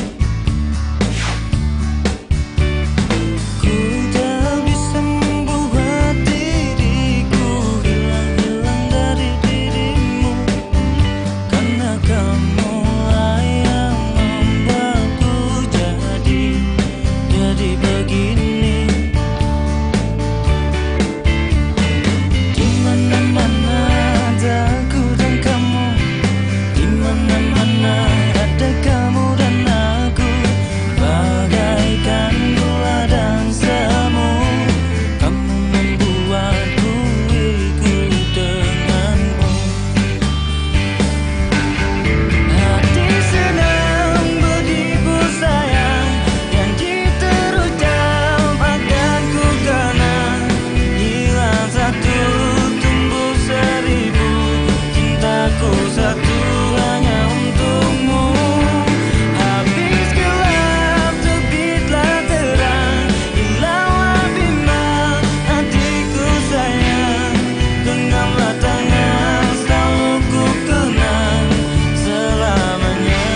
Ku tak bisa membuat diriku hilang dari dirimu, karena kamulah yang membuatku jadi begini. Di mana-mana ada aku dan kamu, di mana-mana ada kamu dan aku, bagaikan gula dan semu. Kamu membuatku ikut denganmu. Hati sedang berhibur sayang, janji terucap akan ku kenang. Hilang satu, tumbuh seribu, cintaku satu hanya untukmu. Habis gelap, terbitlah terang, hilanglah bimbang hatiku sayang. Genggamlah tangan, selalu ku kenang selamanya.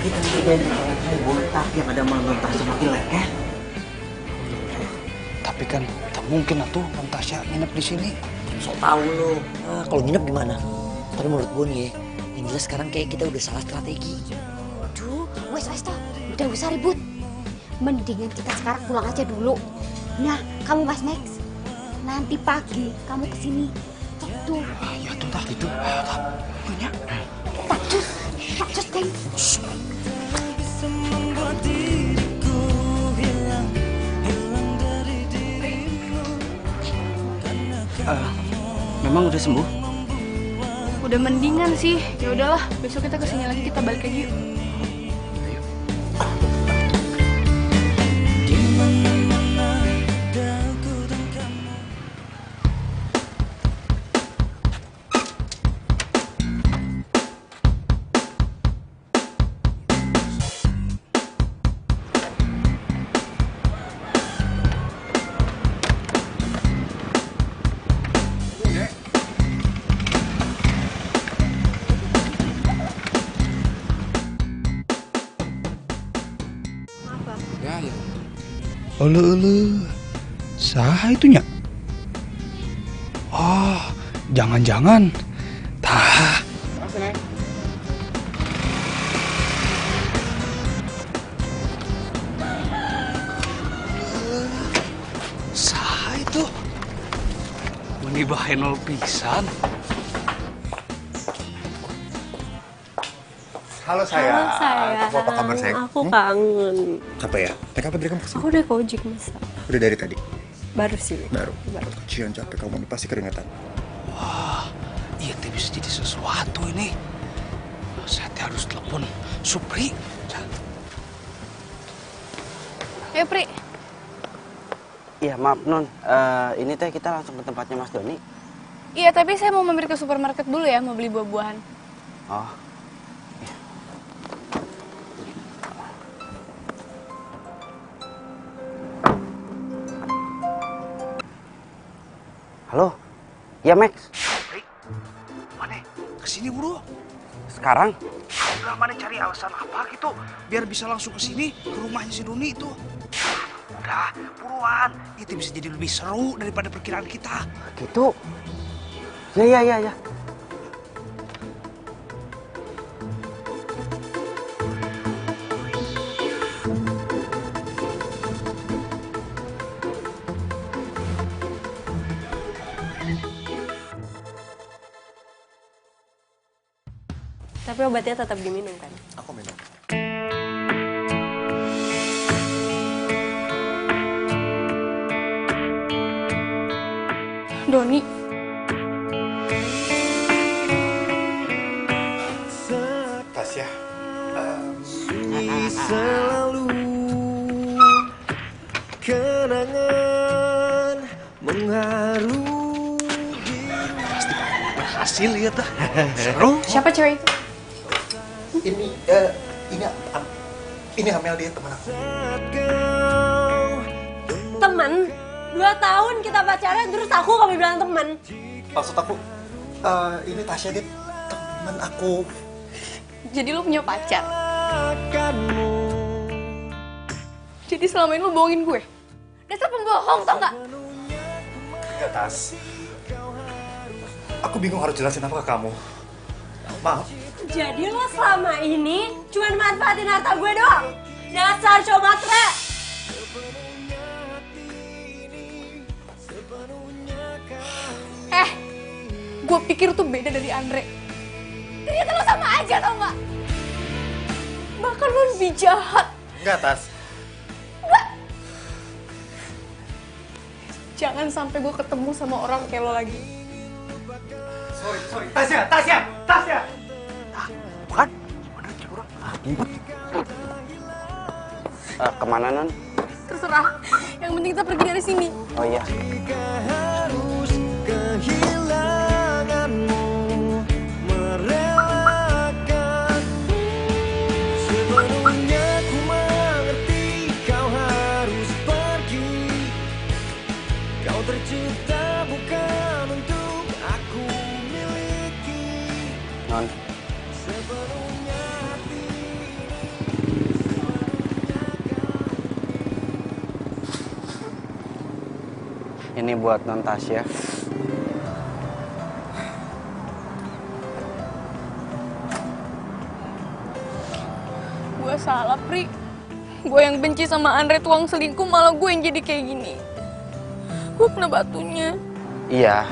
Kita tidak botak yang ada menonton semakin leket. Tapi kan tak mungkin atuh non Tasya nginep di sini. Sok tahu lo. Nah, kalau nginep gimana? Tapi menurut gue nih ya, yang jelas sekarang kayak kita udah salah strategi. Aduh, wes toh. Udah usah ribut. Mendingan kita sekarang pulang aja dulu. Nah, kamu Mas Max, nanti pagi kamu kesini. Tuh. Ya tuh tak gitu. Punya. Tak cus, Teng. Memang udah sembuh? Udah mendingan sih. Ya udahlah, besok kita kesini lagi, kita balik aja yuk. Ulu, saha itunya? Oh, jangan-jangan. Tah. Saha itu? Meni bahenol pisan. Halo sayang. Kamu apa kabar sayang? Aku kangen. Apa ya? Naik apa dari kamu kesini? Aku udah ke ojek masa. Udah dari tadi? Baru sih. Baru. Kecian capek kamu nih pasti keringetan. Wah, iya teh bisa jadi sesuatu ini. Saya teh harus telepon Supri. Ayo Pri. Iya maaf Non, ini teh kita langsung ke tempatnya Mas Doni. Iya tapi saya mau mampir ke supermarket dulu ya, mau beli buah-buahan. Oh. Halo, ya Max. Mana? Kesini buru. Sekarang? Udah mana cari alasan apa gitu, biar bisa langsung kesini ke rumahnya si Doni itu. Udah, buruan. Itu bisa jadi lebih seru daripada perkiraan kita. Gitu. Ya. Tapi obatnya tetap diminum kan? Aku minum. Doni. Tasya. Selalu kenangan mengharuhi. Pasti berhasil ya tah. Seru. Siapa cewek itu? Ini Amel, dia teman aku. Temen? 2 tahun kita pacaran terus aku kamu bilang temen. Maksud aku, ini Tasya, dia teman aku. Jadi lu punya pacar? Jadi selama ini lu bohongin gue? Dasar pembohong tau gak? Enggak, Tas. Aku bingung harus jelasin apa ke kamu. Maaf. Jadi lo selama ini cuma manfaatin harta gue doang? Dasar cowok matre! Gue pikir tuh beda dari Andre. Ternyata lo sama aja tau gak? Bahkan lo lebih jahat. Enggak, Tas. Jangan sampai gue ketemu sama orang kayak lo lagi. Sorry. Tasya! Bukan? Ngumpet. Kemana Non? Terserah. Yang penting kita pergi dari sini. Oh iya. Harus kehilanganmu, merelakan sepenuhnya ku mengerti kau harus pergi. Kau tercipta bukan untuk aku miliki. Non. Sepenuhnya hati ini. Ini buat Non Tasya. Gue salah, Pri. Gue yang benci sama Andre tuang selingkuh, malah gue yang jadi kayak gini. Gue kena batunya. Iya.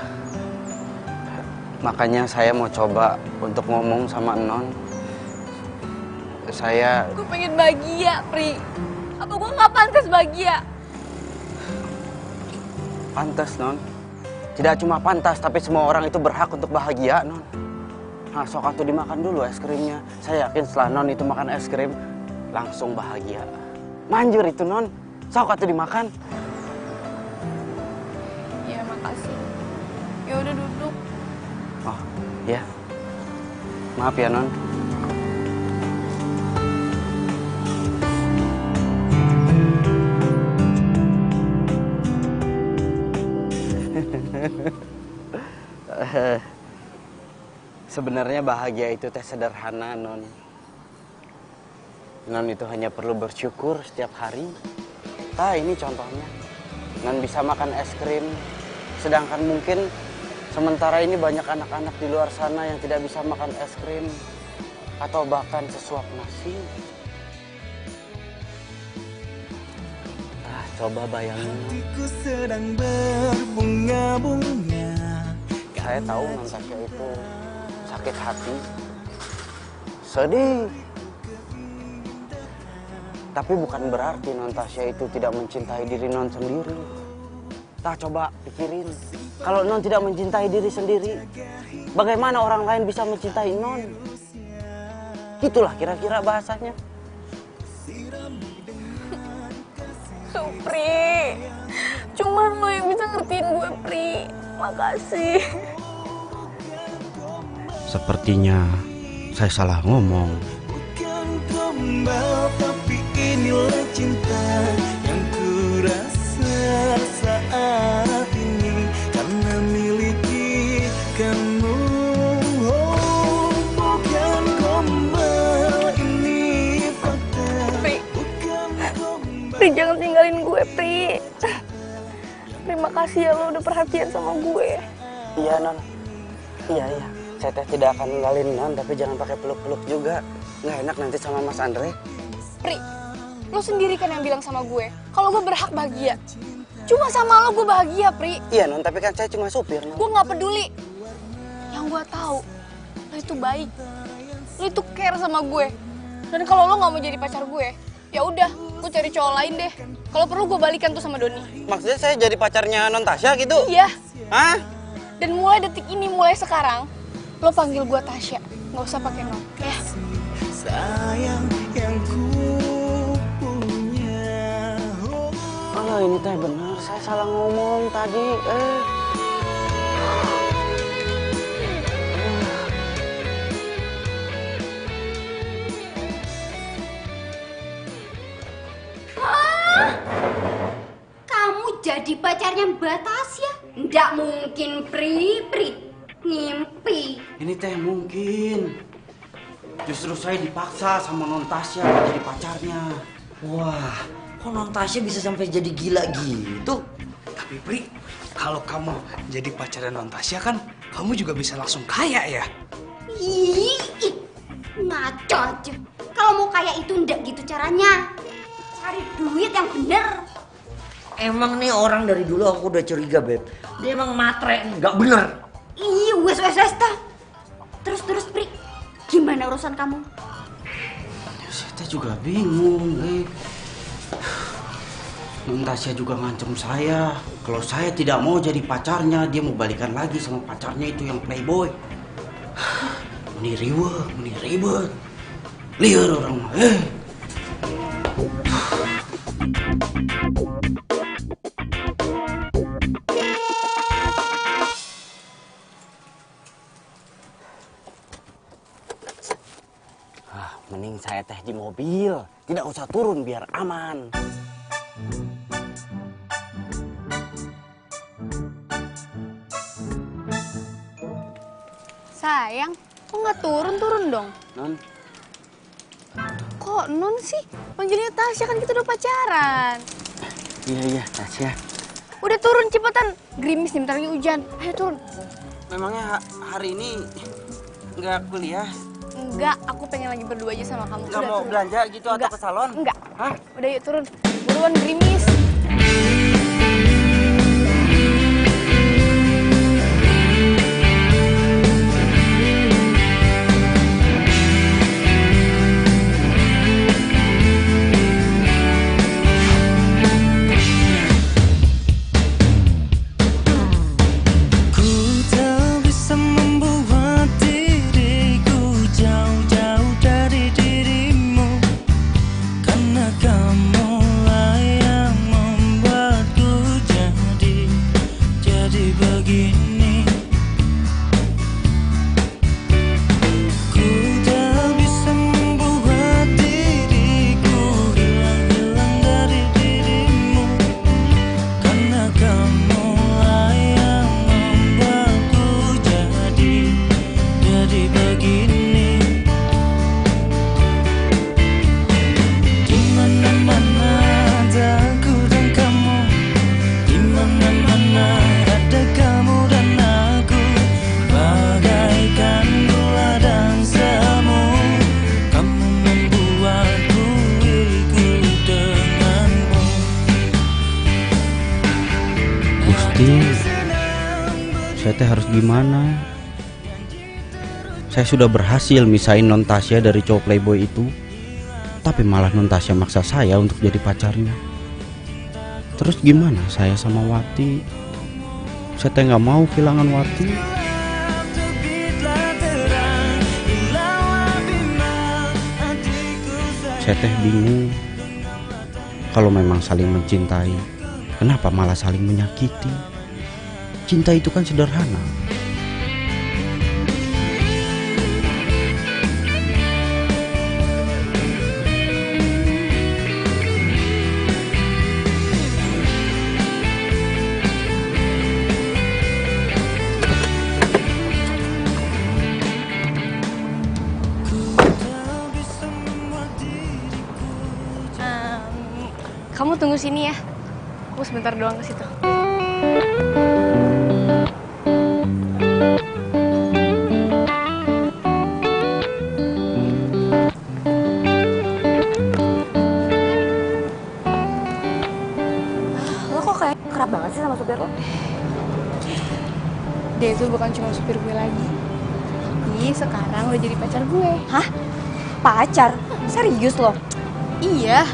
Makanya saya mau coba untuk ngomong sama Non. Gue pengen bahagia, Pri. Apa gue nggak pantas bahagia? Pantas, Non. Tidak cuma pantas, tapi semua orang itu berhak untuk bahagia, Non. Nah, sok atuh dimakan dulu es krimnya. Saya yakin setelah Non itu makan es krim, langsung bahagia. Manjur itu, Non. Sok atuh dimakan. Ya, makasih. Ya udah duduk. Oh, ya. Maaf ya, Non. Sebenarnya bahagia itu teh sederhana, Non. Non itu hanya perlu bersyukur setiap hari. Nah, ini contohnya. Non bisa makan es krim, sedangkan mungkin sementara ini banyak anak-anak di luar sana yang tidak bisa makan es krim atau bahkan sesuap nasi. Ah, coba bayangin. Hatiku sedang berbunga-bunga. Saya tahu Non Tasya itu sakit hati, sedih. Tapi bukan berarti Non Tasya itu tidak mencintai diri Non sendiri. Nah, coba pikirin, kalau Non tidak mencintai diri sendiri, bagaimana orang lain bisa mencintai Non? Itulah kira-kira bahasanya. Pri, cuman lo yang bisa ngertiin gue, Pri. Makasih. Sepertinya saya salah ngomong. Bukan gombal, tapi inilah cinta yang ku rasa saat ini karena miliki kamu. Oh, bukan gombal, ini fakta. Pri, Pri jangan tinggalin gue, Pri. Terima kasih ya lo udah perhatian sama gue. Iya, Non. Iya. Saya teh tidak akan ninggalin Non, tapi jangan pakai peluk-peluk juga. Nggak enak nanti sama Mas Andre. Pri, lo sendiri kan yang bilang sama gue kalau gue berhak bahagia. Cuma sama lo gue bahagia, Pri. Iya, Non, tapi kan saya cuma supir, Non. Gue nggak peduli. Yang gue tahu, lo itu baik. Lo itu care sama gue. Dan kalau lo nggak mau jadi pacar gue, ya udah, gue cari cowok lain deh. Kalau perlu gue balikan tuh sama Doni. Maksudnya saya jadi pacarnya Non Tasya gitu? Iya. Hah? Dan mulai detik ini, mulai sekarang, lo panggil gue Tasya, nggak usah pakai Non, ya. Sayang yang ku punya. Oh, ini teh benar, saya salah ngomong tadi. Kamu jadi pacarnya Mbak Tasya? Nggak mungkin, Pri. Ngimpi. Ini teh mungkin. Justru saya dipaksa sama Non Tasya jadi pacarnya. Wah, kok Non Tasya bisa sampai jadi gila gitu? Tapi Pri, kalau kamu jadi pacarnya Non Tasya kan, kamu juga bisa langsung kaya ya? Ih, ngaco aja. Kalau mau kaya itu ndak gitu caranya. Cari duit yang bener. Emang nih orang dari dulu aku udah curiga, Beb. Dia emang matre nih, nggak bener. Ih, wes dah. Terus, Pri. Gimana urusan kamu? Saya juga bingung, Non Tasya juga ngancem saya. Kalau saya tidak mau jadi pacarnya, dia mau balikan lagi sama pacarnya itu yang playboy. Meni ribet. Liar orang mah. Mending saya teh di mobil, tidak usah turun biar aman. Sayang, kok nggak turun dong? Non, Kok Non sih? Panggilnya Tasya, kan kita udah pacaran. iya Tasya. Udah turun cepetan. Gerimis nih, bentar lagi hujan. Ayo turun. Memangnya hari ini nggak kuliah? Enggak, aku pengen lagi berdua aja sama kamu. Nggak mau turun. belanja gitu atau ke salon? Enggak. Hah? Udah yuk turun. Buruan gerimis. Ku tak bisa membuat diriku jauh-jauh dari dirimu, karena kamulah yang membuatku jadi begini. Ku tak bisa membuat diriku hilang dari dirimu, karena kamulah yang membuatku jadi begini. Di mana-mana ada aku dan kamu, di mana-mana ada kamu dan aku, bagaikan gula dan semu. Kamu membuatku ikut denganmu. Gusti, saya teh harus gimana? Saya sudah berhasil misahin non Tasya dari cowok playboy itu, tapi malah non Tasya maksa saya untuk jadi pacarnya. Terus gimana saya sama Wati? Saya teh nggak mau kehilangan Wati. Saya teh bingung. Kalau memang saling mencintai, kenapa malah saling menyakiti? Cinta itu kan sederhana. Kamu tunggu sini ya. Aku sebentar doang ke situ. Lo kok kayak kerap banget sih sama supir lo? Dia itu bukan cuma supir gue lagi. Tapi sekarang udah jadi pacar gue. Hah? Pacar? Serius lo? Iya.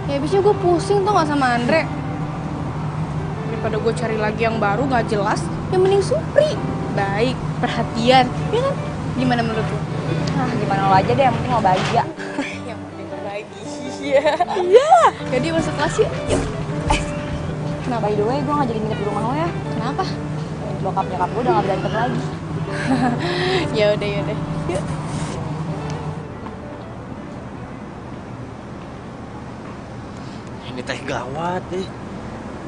Ya abisnya gue pusing tuh gak sama Andre. Daripada gue cari lagi yang baru gak jelas, yang mending Supri. Baik, perhatian, ya kan? Gimana menurut lo? Nah, gimana lo aja deh, yang penting lo bahagia. Yang penting bahagia. Iya. Jadi masuk kelas yuk. Yuk. Kenapa? By the way, gue gak jadi nginep di rumah lo ya. Kenapa? Bokap nyokap gue udah gak berantem lagi. Ya udah. Yuk. Ini teh gawat nih.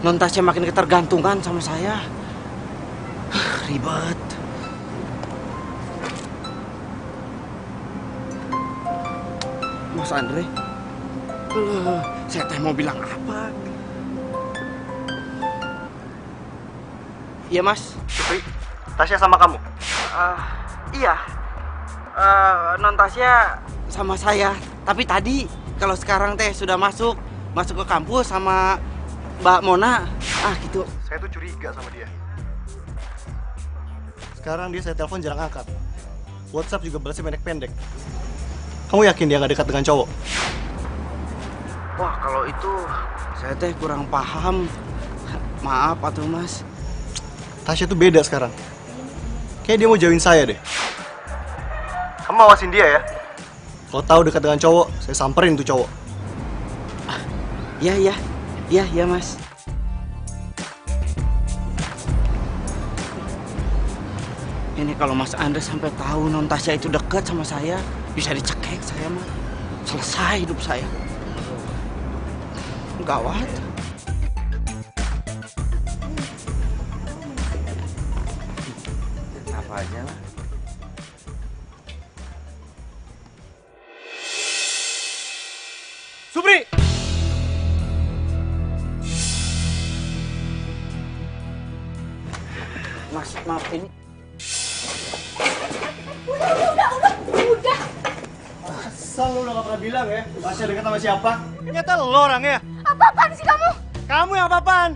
Non Tasya makin ketergantungan sama saya. Ribet. Mas Andre, saya teh mau bilang apa? Iya Mas. Supri, Tasya sama kamu? Iya. Non Tasya sama saya. Tapi tadi, kalau sekarang teh sudah masuk ke kampus sama Mbak Mona. Gitu. Saya tuh curiga sama dia. Sekarang dia saya telepon jarang angkat. WhatsApp juga balasnya pendek-pendek. Kamu yakin dia gak dekat dengan cowok? Wah, kalau itu saya teh kurang paham. Maaf atuh Mas. Tasya tuh beda sekarang. Kayak dia mau jauhin saya deh. Kamu awasin dia ya. Kalau tahu dekat dengan cowok, saya samperin tuh cowok. Iya Mas. Ini kalau Mas Andre sampai tahu non Tasya itu dekat sama saya, bisa dicekek saya mah. Selesai hidup saya. Gawat. Apa aja lah. Supri! maaf ini. Udah. Asal lu udah gak pernah bilang ya, Tasya dekat sama siapa? Ternyata lo orangnya. Apa-apaan sih kamu? Kamu yang apa-apaan?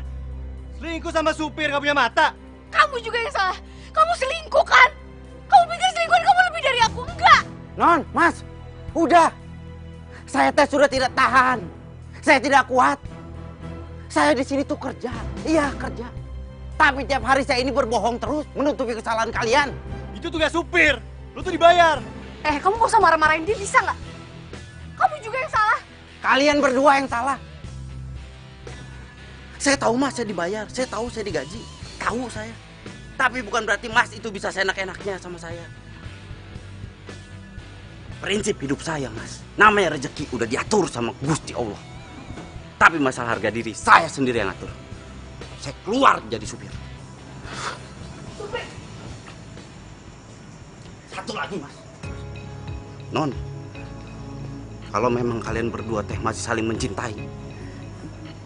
Selingkuh sama supir gak punya mata? Kamu juga yang salah. Kamu selingkuh kan? Kamu pikir selingkuhan kamu lebih dari aku? Enggak. Non, Mas, udah. Saya teh sudah tidak tahan. Saya tidak kuat. Saya di sini tuh kerja. Iya, kerja. Tapi tiap hari saya ini berbohong terus, menutupi kesalahan kalian. Itu tugas supir. Lu tuh dibayar. Kamu gak usah marah-marahin dia, bisa nggak? Kamu juga yang salah. Kalian berdua yang salah. Saya tahu Mas, saya dibayar. Saya tahu saya digaji. Tahu saya. Tapi bukan berarti Mas itu bisa seenak-enaknya sama saya. Prinsip hidup saya, Mas. Namanya rezeki udah diatur sama Gusti Allah. Tapi masalah harga diri, saya sendiri yang atur. Saya keluar jadi supir. Supir. Satu lagi, Mas. Non, kalau memang kalian berdua teh masih saling mencintai,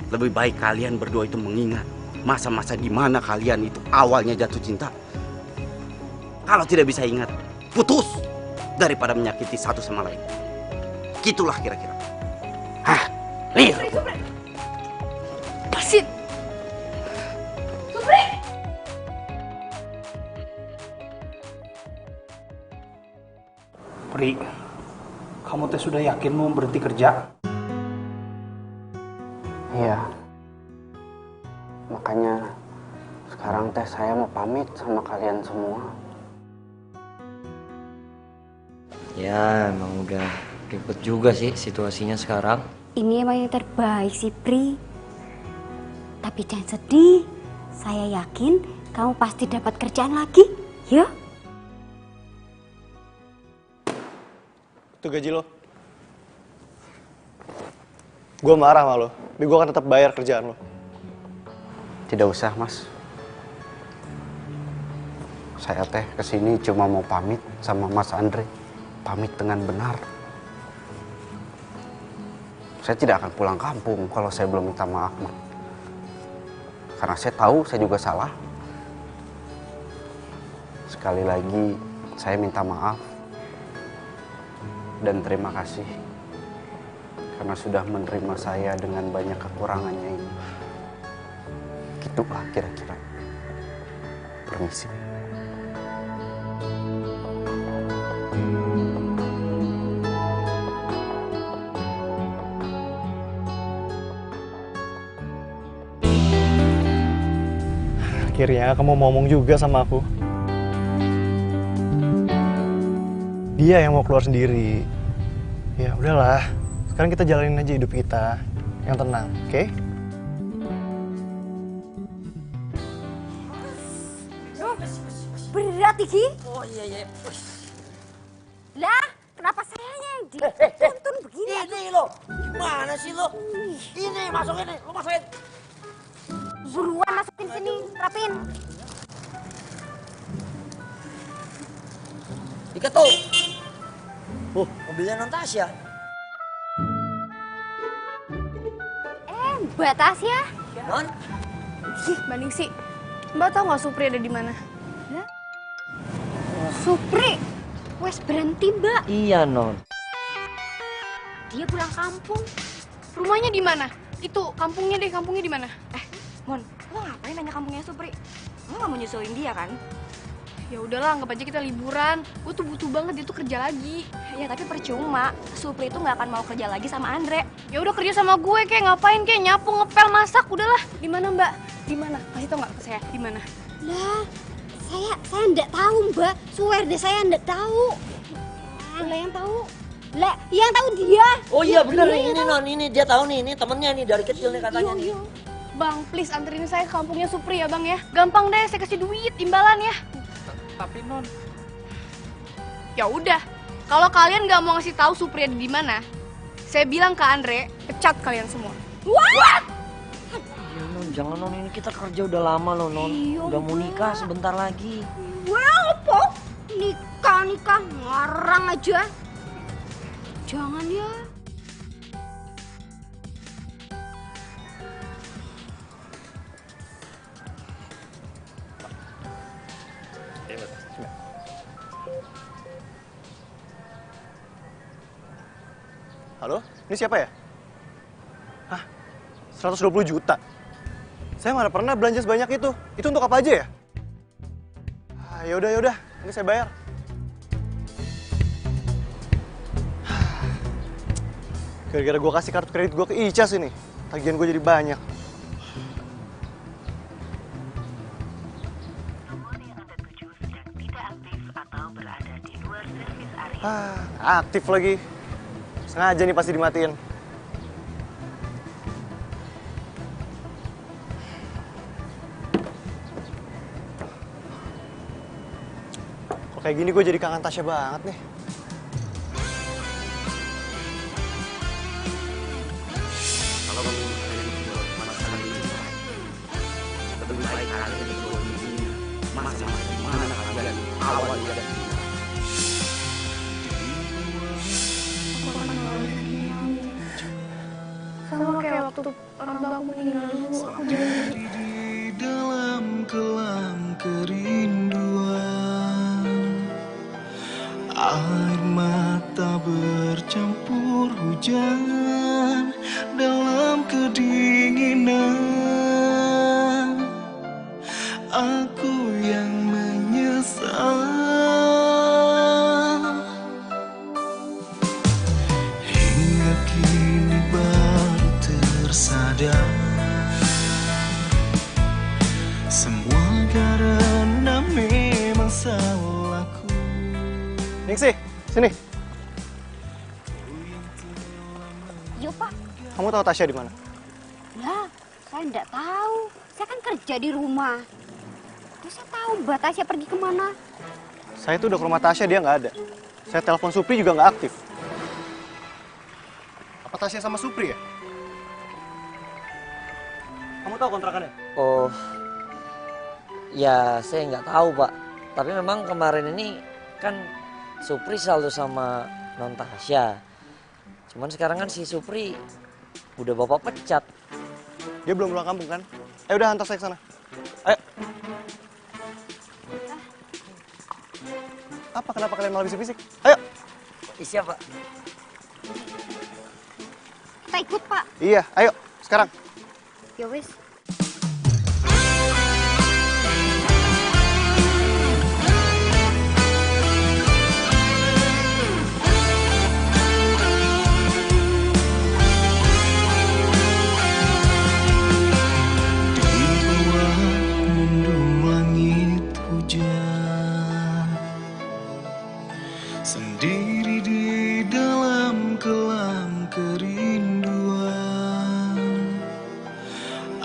lebih baik kalian berdua itu mengingat masa-masa di mana kalian itu awalnya jatuh cinta. Kalau tidak bisa ingat, putus daripada menyakiti satu sama lain. Gitulah kira-kira. Hah, nih. Pasin. Supri. Pri, kamu teh sudah yakin mau berhenti kerja? Iya. Makanya sekarang teh saya mau pamit sama kalian semua. Ya, emang udah ribet juga sih situasinya sekarang. Ini emang yang terbaik sih, Pri. Tapi jangan sedih. Saya yakin kamu pasti dapat kerjaan lagi. Ya? Itu gaji lo. Gue marah sama lo, tapi gue akan tetap bayar kerjaan lo. Tidak usah, Mas. Saya teh kesini cuma mau pamit sama Mas Andre. Pamit dengan benar. Saya tidak akan pulang kampung kalau saya belum minta maaf, Mas. Karena saya tahu saya juga salah. Sekali lagi, saya minta maaf. Dan terima kasih. Karena sudah menerima saya dengan banyak kekurangannya ini. Gitulah kira-kira. Permisi. Akhirnya kamu mau ngomong juga sama aku. Dia yang mau keluar sendiri. Ya udahlah, sekarang kita jalanin aja hidup kita yang tenang, oke? Berat, Iki? Oh iya. Lah, kenapa sayanya yang dituntun begini? Ini lo, gimana sih lo? Ini, masukin nih, lo masukin. Buruan masukin sini, rapin. Ikat tuh. Mobilnya non Tasya. Mbak Tasya. Non? Mbak Ningsi, Mbak tahu nggak Supri ada di mana? Lah? Supri, wes berhenti Mbak. Iya non. Dia pulang kampung. Rumahnya di mana? Itu kampungnya di mana? Mon, lo ngapain nanya kampungnya Supri? Lo gak mau nyusulin dia kan? Ya udahlah, anggap aja kita liburan. Gue tuh butuh banget dia tuh kerja lagi. Ya tapi percuma, Supri itu gak akan mau kerja lagi sama Andre. Ya udah kerja sama gue, kayak ngapain, kayak nyapu, ngepel, masak, udahlah. Di mana Mbak? Di mana? Kasih tau nggak ke saya? Di mana? Lah, saya enggak tahu Mbak. Swear deh saya enggak tahu. Lah yang tahu. Lah, yang tahu dia. Oh iya bener Dia nih, yang ini tahu. non, ini dia tahu nih, ini temennya nih dari kecil nih katanya nih. Bang, please anterin saya ke kampungnya Supri ya Bang ya. Gampang deh, saya kasih duit, imbalan ya. Tapi non, Ya udah, kalau kalian nggak mau ngasih tahu Supri ada di mana, saya bilang ke Andre, pecat kalian semua. What? Ya non, jangan non, ini kita kerja udah lama loh non. Udah mau nikah sebentar lagi. Wah, apa? Nikah ngarang aja. Jangan ya. Halo, ini siapa ya? Hah? 120 juta? Saya mana pernah belanja sebanyak itu. Itu untuk apa aja ya? Yaudah. Ini saya bayar. Gara-gara gue kasih kartu kredit gue ke Icas ini. Tagihan gue jadi banyak. Aktif lagi. Sengaja nih pasti dimatiin. Kok kayak gini gue jadi kangen Tasya banget nih. Kalau kamu lebih baik kalian berdua ini masing-masing mana kalian awal dan sama kayak waktu orang tua aku meninggal dulu, aku jadi di dalam kelam kerinduan, air mata bercampur hujan dalam kedinginan, aku yang menyesal. Hingga kini baru tersadar, semua karena memang salahku. Ningsih, sini. Yuk Pak. Kamu tahu Tasya di mana? Ya, saya enggak tahu. Saya kan kerja di rumah. Terus saya tahu Mbak Tasya pergi kemana. Saya tuh udah ke rumah Tasya, dia nggak ada. Saya telepon Supri juga nggak aktif. Apa Tasya sama Supri ya? Kamu tahu kontrakannya? Oh, ya saya nggak tahu Pak. Tapi memang kemarin ini kan Supri selalu sama Non Tasya. Cuman sekarang kan si Supri udah bapak pecat. Dia belum pulang kampung kan? Udah hantar saya ke sana. Ayo. Apa kenapa kalian malah bisik-bisik? Ayo. Siapa? Kita ikut Pak. Iya, ayo sekarang. Ya wis. Sendiri di dalam kelam kerinduan,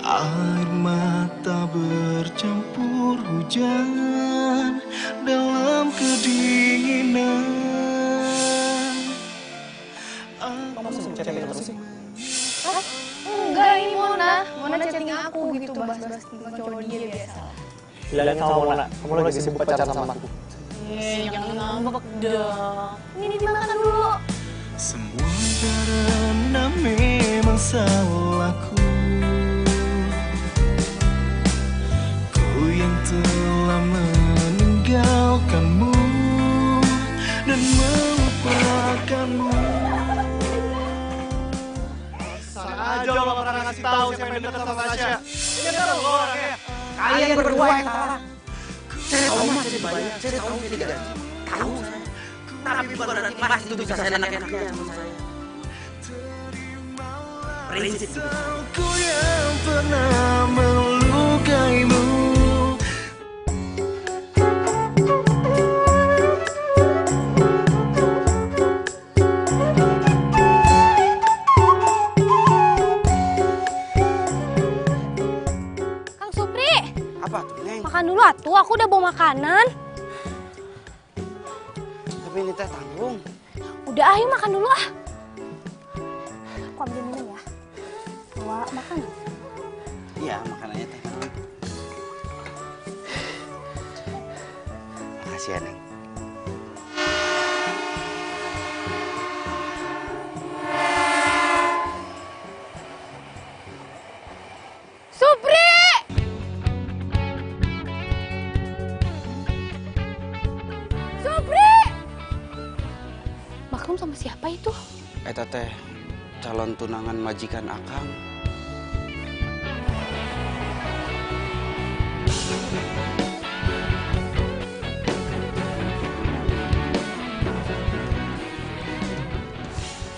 air mata bercampur hujan dalam kedinginan. Kamu masih chatting terus sih? enggak, ini Mona chatting aku gitu, bahas-bahas tentang cowok dia biasa. Bilangin sama Mona, kamu lagi sibuk pacaran sama aku. Jangan ngambek dong. Ini dimakan dulu. Semua karena memang salahku, ku yang telah meninggalkanmu dan melupakanmu. Sana aja lo gak pernah ngasih tahu siapa yang dekat sama Tasya. Ini kan lo orangnya. Kalian berdua yang salah. Saya tahu masih banyak, saya tahu tidak. Tahu saya. Tapi bukan berarti Mas itu bisa saya enak-enaknya sama saya. Prinsip juga. Aku yang pernah melukaimu. Kang Supri. Apa tuh, Neng? Makan dulu atuh, aku udah bawa makanan. Tapi ini teh tanggung. Udah ayo makan dulu ah. Aku ambil minum ya. Bawa makan. Iya, makanannya teh tanggung. Makasih ya, Neng. Supri! Siapa itu? Eta teh calon tunangan majikan Akang.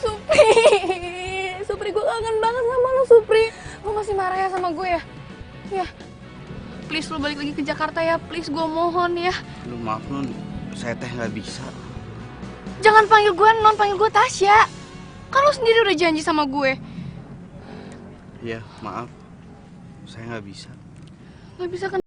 Supri, Supri gue kangen banget sama lo Supri. Lo masih marah ya sama gue ya? Ya, please lo balik lagi ke Jakarta ya, please gue mohon ya. Lu maaf Nun, saya teh nggak bisa. Jangan panggil gue Non, panggil gue Tasya. Kan lo sendiri udah janji sama gue. Iya, maaf. Saya nggak bisa. Gak bisa kan?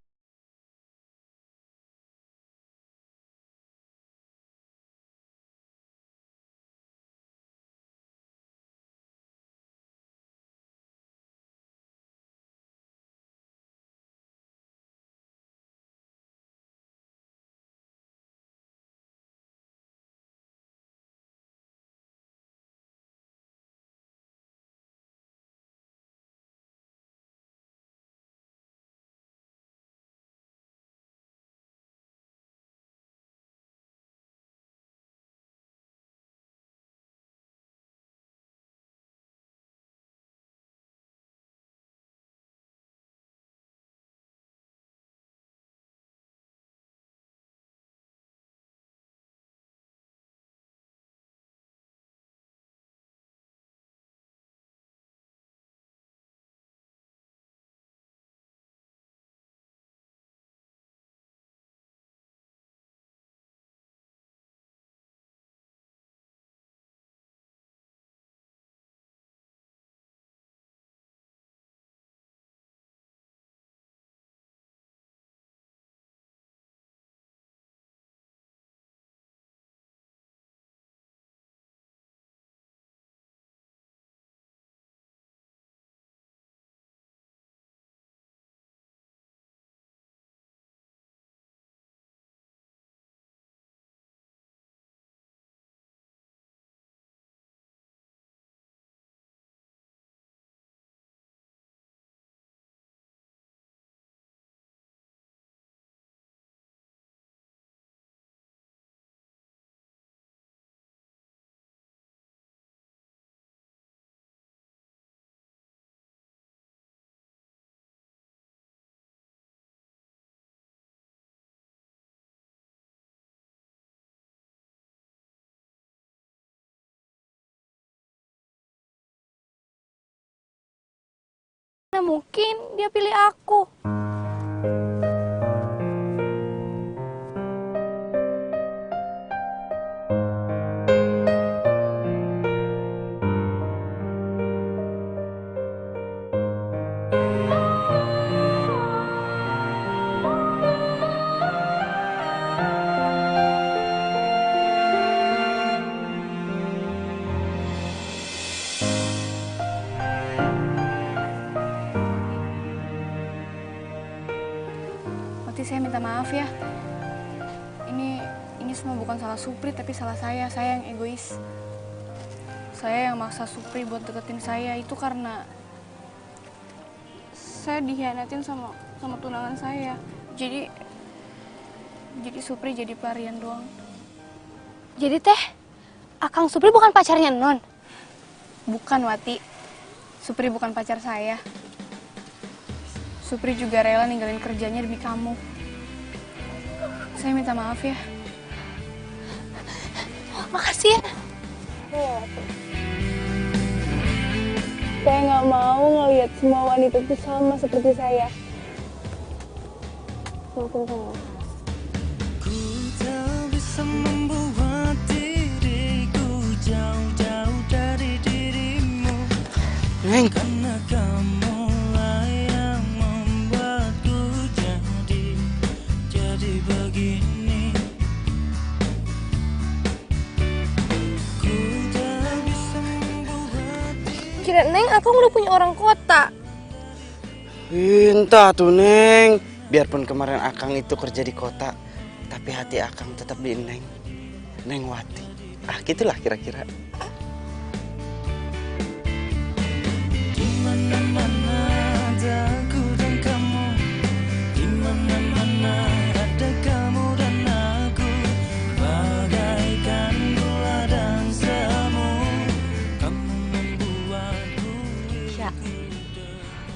Nah, mungkin dia pilih aku. Saya minta maaf ya. Ini semua bukan salah Supri, tapi salah saya. Saya yang egois. Saya yang maksa Supri buat deketin saya itu karena saya dikhianatin sama tunangan saya. Jadi Supri jadi pelarian doang. Jadi teh, Akang Supri bukan pacarnya Non? Bukan, Wati. Supri bukan pacar saya. Supri juga rela ninggalin kerjanya demi kamu. Saya minta maaf ya. Makasih ya. Saya nggak mau ngelihat semua wanita itu sama seperti saya. Maafin saya. Ku tak bisa membuat diriku jauh-jauh dari dirimu. Neng. Karena kamu lah yang membuatku jadi begini. Ku tak bisa membuat Kira Neng, Akang udah punya orang kota. Entah tuh Neng. Biarpun kemarin Akang itu kerja di kota, tapi hati Akang tetap di Neng Wati. Ah gitulah kira-kira. Dimana-mana ada aku dan kamu, dimana-mana ada kamu dan aku, bagaikan gula dan semut.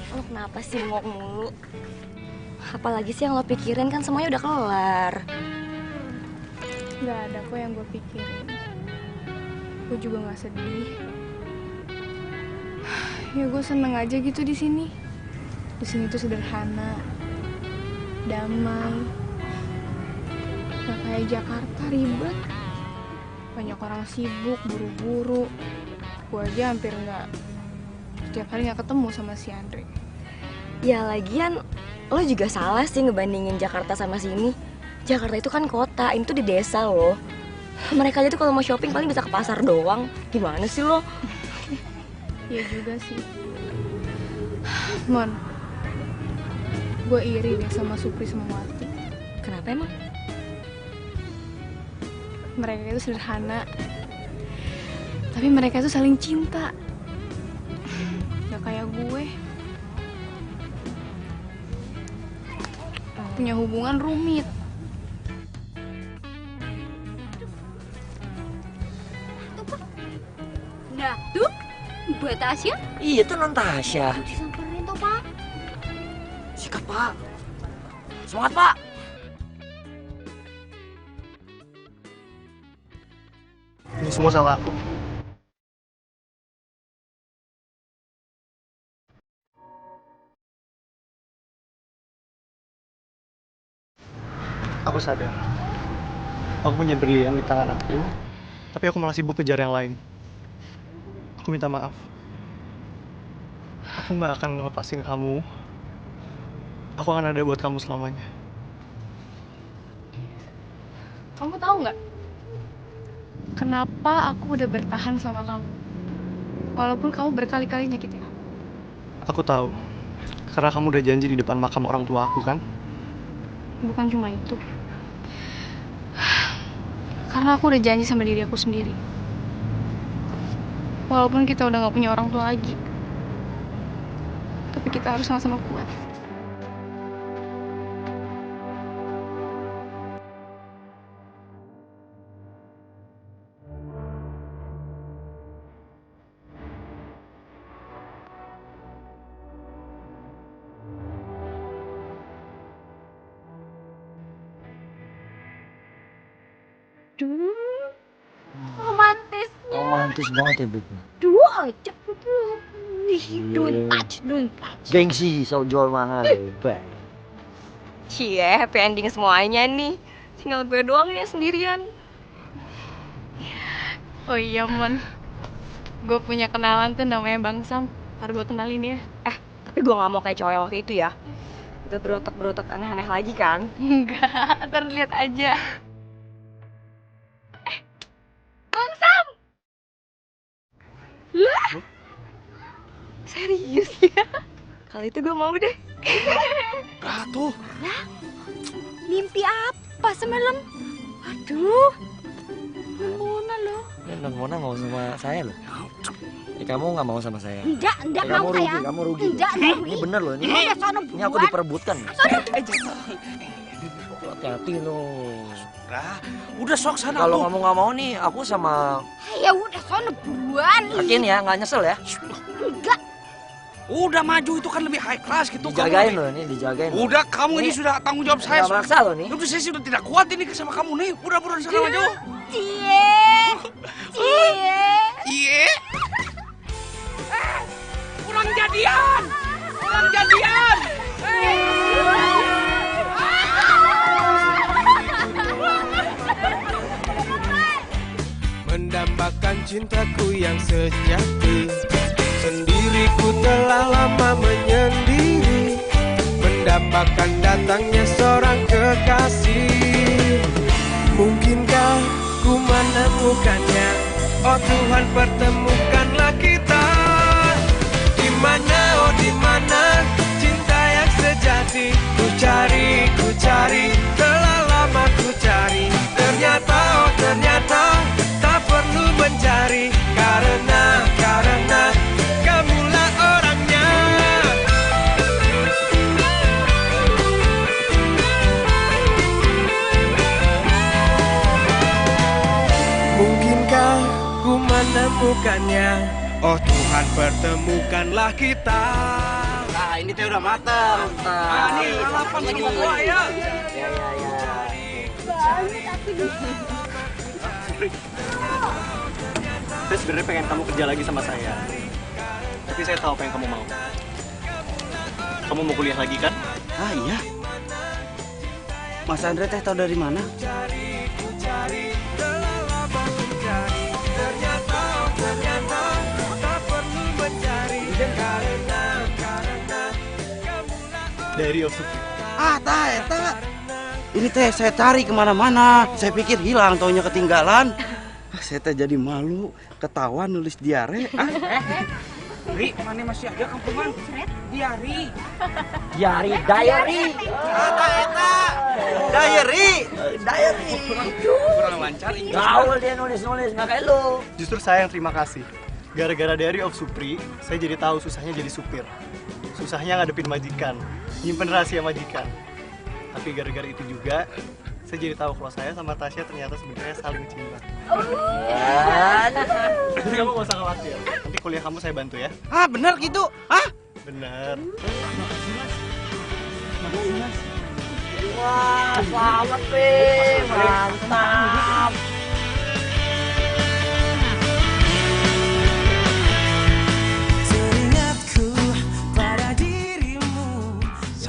Lo kenapa sih bengok mulu? Apalagi sih yang lo pikirin, kan semuanya udah kelar. Gak ada kok yang gue pikirin. Gue juga gak sedih. Ya gue seneng aja gitu di sini. Di sini tuh sederhana, damai. Gak kayak Jakarta ribet. Banyak orang sibuk, buru-buru. Gue aja hampir setiap hari gak ketemu sama si Andre. Ya lagian, lo juga salah sih ngebandingin Jakarta sama sini. Jakarta itu kan kota, ini tuh di desa loh. Mereka aja tuh kalau mau shopping paling bisa ke pasar doang. Gimana sih lo? Iya juga sih. Mon, gue iri deh sama Supri sama Wati. Kenapa emang? Mereka itu sederhana, tapi mereka itu saling cinta. Gak kayak gue. Punya hubungan rumit. Nah, tuh buat Tasya. Iya tuh non Tasya. Disamperin tuh, Pak. Sikat, Pak. Semangat, Pak. Ini semua salah aku. Aku sadar. Aku punya berlian di tangan aku, tapi aku malah sibuk kejar yang lain. Aku minta maaf. Aku nggak akan ngelepasin kamu. Aku akan ada buat kamu selamanya. Kamu tahu nggak? Kenapa aku udah bertahan sama kamu? Walaupun kamu berkali-kali nyakitin aku. Aku tahu. Karena kamu udah janji di depan makam orang tua aku, kan? Bukan cuma itu. Karena aku udah janji sama diri aku sendiri. Walaupun kita udah gak punya orang tua lagi, tapi kita harus sama-sama kuat. Romantis. Romantis banget ya, Beb. Dua aja. Don't touch. Gengsi, so jual mahal. Beb. Cie, happy ending semuanya nih. Tinggal gue doang ya sendirian. Oh iya, Mon. Gue punya kenalan tuh namanya Bang Sam. Ntar gue kenalin ya. Tapi gue gak mau kayak cowok yang waktu itu ya. Udah berotak-berotak aneh-aneh lagi kan? Enggak, ntar lihat aja. Bang Sam! Lah? Serius ya? Kali itu gue mau deh. Ratu. Lah, mimpi apa semalam? Aduh, Mona loh. Non Mona mau sama saya loh. Kamu nggak mau sama saya? Enggak kamu mau rugi, saya. kamu rugi. Enggak rugi. Ini bener loh, ini. Ini aku diperebutkan. Hati-hati loh. Udah sok sana. Kalau kamu nggak mau nih, aku sama. Ya udah sono buruan. Yakin ya, nggak nyesel ya? Enggak. Udah maju itu kan lebih high class gitu. Dijagain loh ini, dijagain. Udah kamu ini sudah tanggung jawab saya. Nggak maksa loh nih. Udah saya sudah tidak kuat ini sama kamu nih. Udah buruan sana maju. Cie. Kurang jadian. Mendambakan cintaku yang sejati, sendiriku telah lama menyendiri, mendambakan datangnya seorang kekasih. Mungkinkah ku menemukannya? Oh Tuhan, pertemukanlah kita. Di mana, oh di mana cinta yang sejati? Ku cari, telah lama ku cari. Ternyata, oh ternyata tak perlu mencari, karena kamulah orangnya. Mungkinkah ku menemukannya? Oh Tuhan, pertemukanlah kita. ini teh udah matang. Nih, lalapan lagi satu ya. Saya sebenarnya pengen kamu kerja lagi sama saya. Tapi saya tahu apa yang kamu mau. Kamu mau kuliah lagi kan? Ah iya. Mas Andre teh tahu dari mana? Diary of Supri. Ah, eta. Ini teh saya cari kemana-mana. Saya pikir hilang, taunya ketinggalan. Saya teh jadi malu, ketawa nulis diare. Ri, mana masih ada kampungan? Diary. Diary. Eta. Diary. Kurang lancar ini. Gaul dia nulis-nulis, nggak kayak lu. Justru saya yang terima kasih. Gara-gara Diary of Supri, saya jadi tahu susahnya jadi supir. Susahnya ngadepin majikan, nyimpen rahasia majikan. Tapi gara-gara itu juga, saya jadi tahu kalau saya sama Tasya ternyata sebenarnya saling cinta. Jadi kamu gak usah khawatir. Nanti kuliah kamu saya bantu ya. Ah, bener gitu? Ah? Bener. Wah, selamat, Pi. Mantap.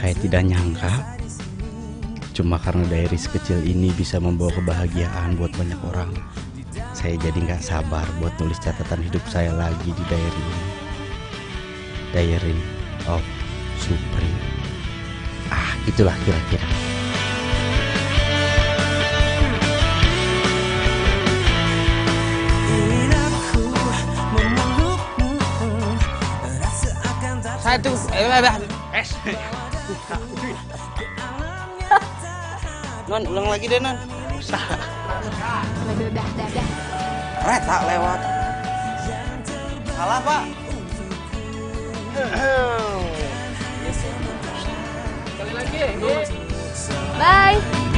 Saya tidak nyangka, cuma karena diary sekecil ini bisa membawa kebahagiaan buat banyak orang. Saya jadi nggak sabar buat nulis catatan hidup saya lagi di diary ini. Diary of Supri. Ah, itulah kira-kira. Satu, Non, ulang lagi deh, Non. Udah. Reta lewat. Salah, Pak. Bye.